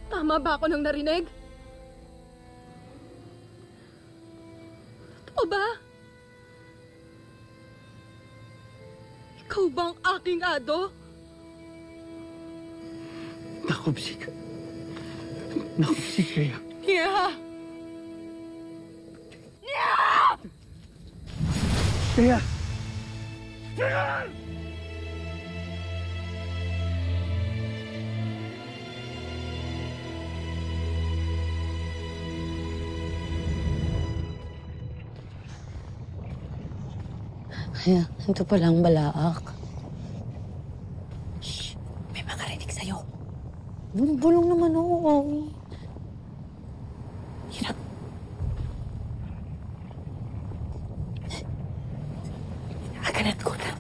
Tama ba ako nang narinig? Totoo ba? Ikaw bang aking ado? Nakubsik. Nakubsik kaya. Yeah! Yeah! Dea! Dea! Kaya, ito palang balaak. Shh! May makarinig sa'yo. Bulong naman ako. Hirap. Aganat ko na.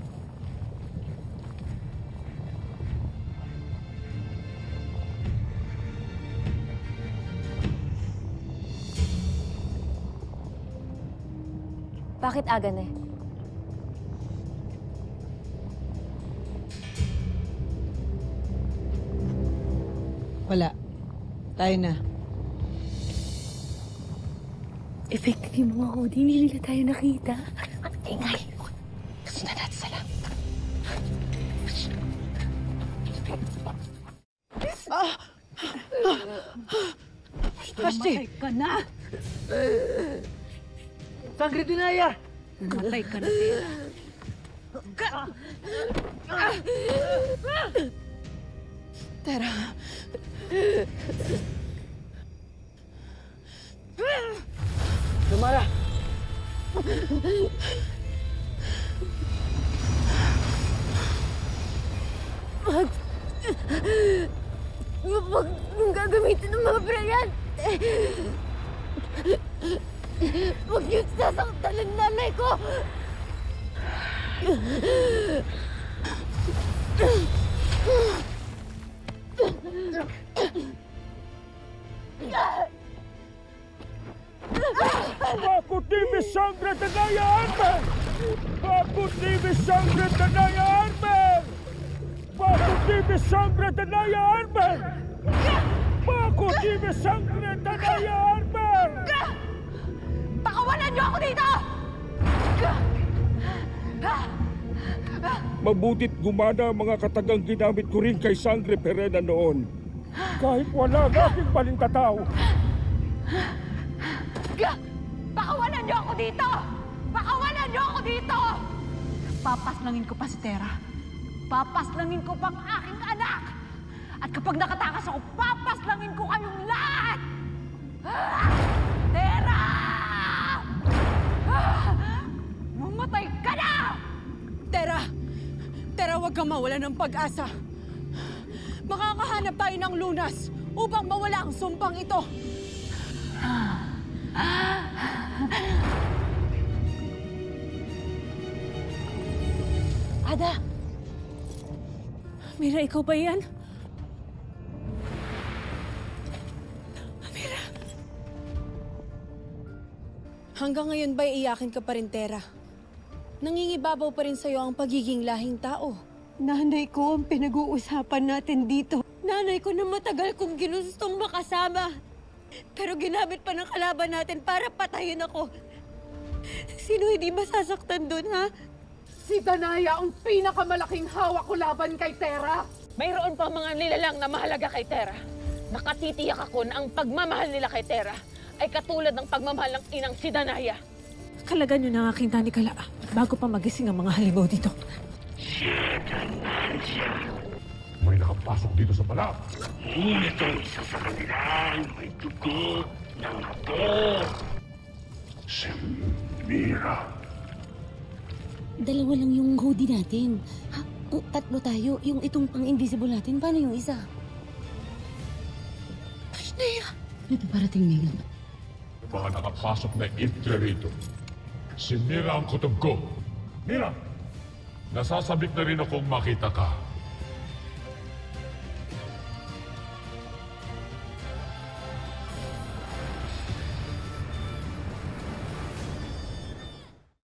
Bakit Agane? Wala. Tayo na. Effective yung mga Hudi. Hindi nila tayo nakita. At ingay. Kasundan natin sila. Mamatay ka na! Sangre Dinaya! Mamatay ka na, Tera. Tera. Lumara! Huwag mong gagamitin ng mga Brian! Huwag niyo sasaktan ang nanay ko! Baku TV Sangre Danaya Armen! Baku TV Sangre Danaya Armen! Baku TV Sangre Danaya Armen! Baku TV Sangre Danaya Armen! Pakawalan niyo ako dito! Mabutit gumana ang mga katagang ginamit ko rin kay Sangre Perena noon. Kahit wala ang aking balintataw. Pakawalan niyo ako dito! Pakawalan niyo ako dito! Papaslangin ko pa si Tera. Papaslangin ko pa ang aking anak! At kapag nakatakas ako, papaslangin ko kayong lahat! Tera! Mamatay ka na! Tera! Tera, huwag kang mawala ng pag-asa. Makakahanap tayo ng lunas upang mawala ang sumpang ito. Ada! Mira, ikaw ba yan? Mira! Hanggang ngayon ba'y iyakin ka pa rin, Tera? Nangingibabaw pa rin sa'yo ang pagiging lahing tao. Nanay ko ang pinag-uusapan natin dito. Nanay ko na matagal kong ginustong makasama. Pero ginamit pa ng kalaban natin para patayin ako. Sino hindi masasaktan dun, ha? Si Danaya ang pinakamalaking hawak ko laban kay Tera. Mayroon pa mga nilalang na mahalaga kay Tera. Nakatitiyak ako na ang pagmamahal nila kay Tera ay katulad ng pagmamahal ng inang si Danaya. Kalagan nyo ng aking tanikala bago pa magising ang mga halimaw dito. May nakapasok dito sa balak. Ngunit ang isa sa kanila ay may dugo ng apo. Mira. Dalawa lang yung hoodie natin. Ha? Kung tatlo tayo, yung itong pang-invisible natin, paano yung isa? Nea! Ito parating ngayon. Mga nakapasok na intre rito. Si Mira ang kutob ko. Mira! Nasasabik na rin akong makita ka.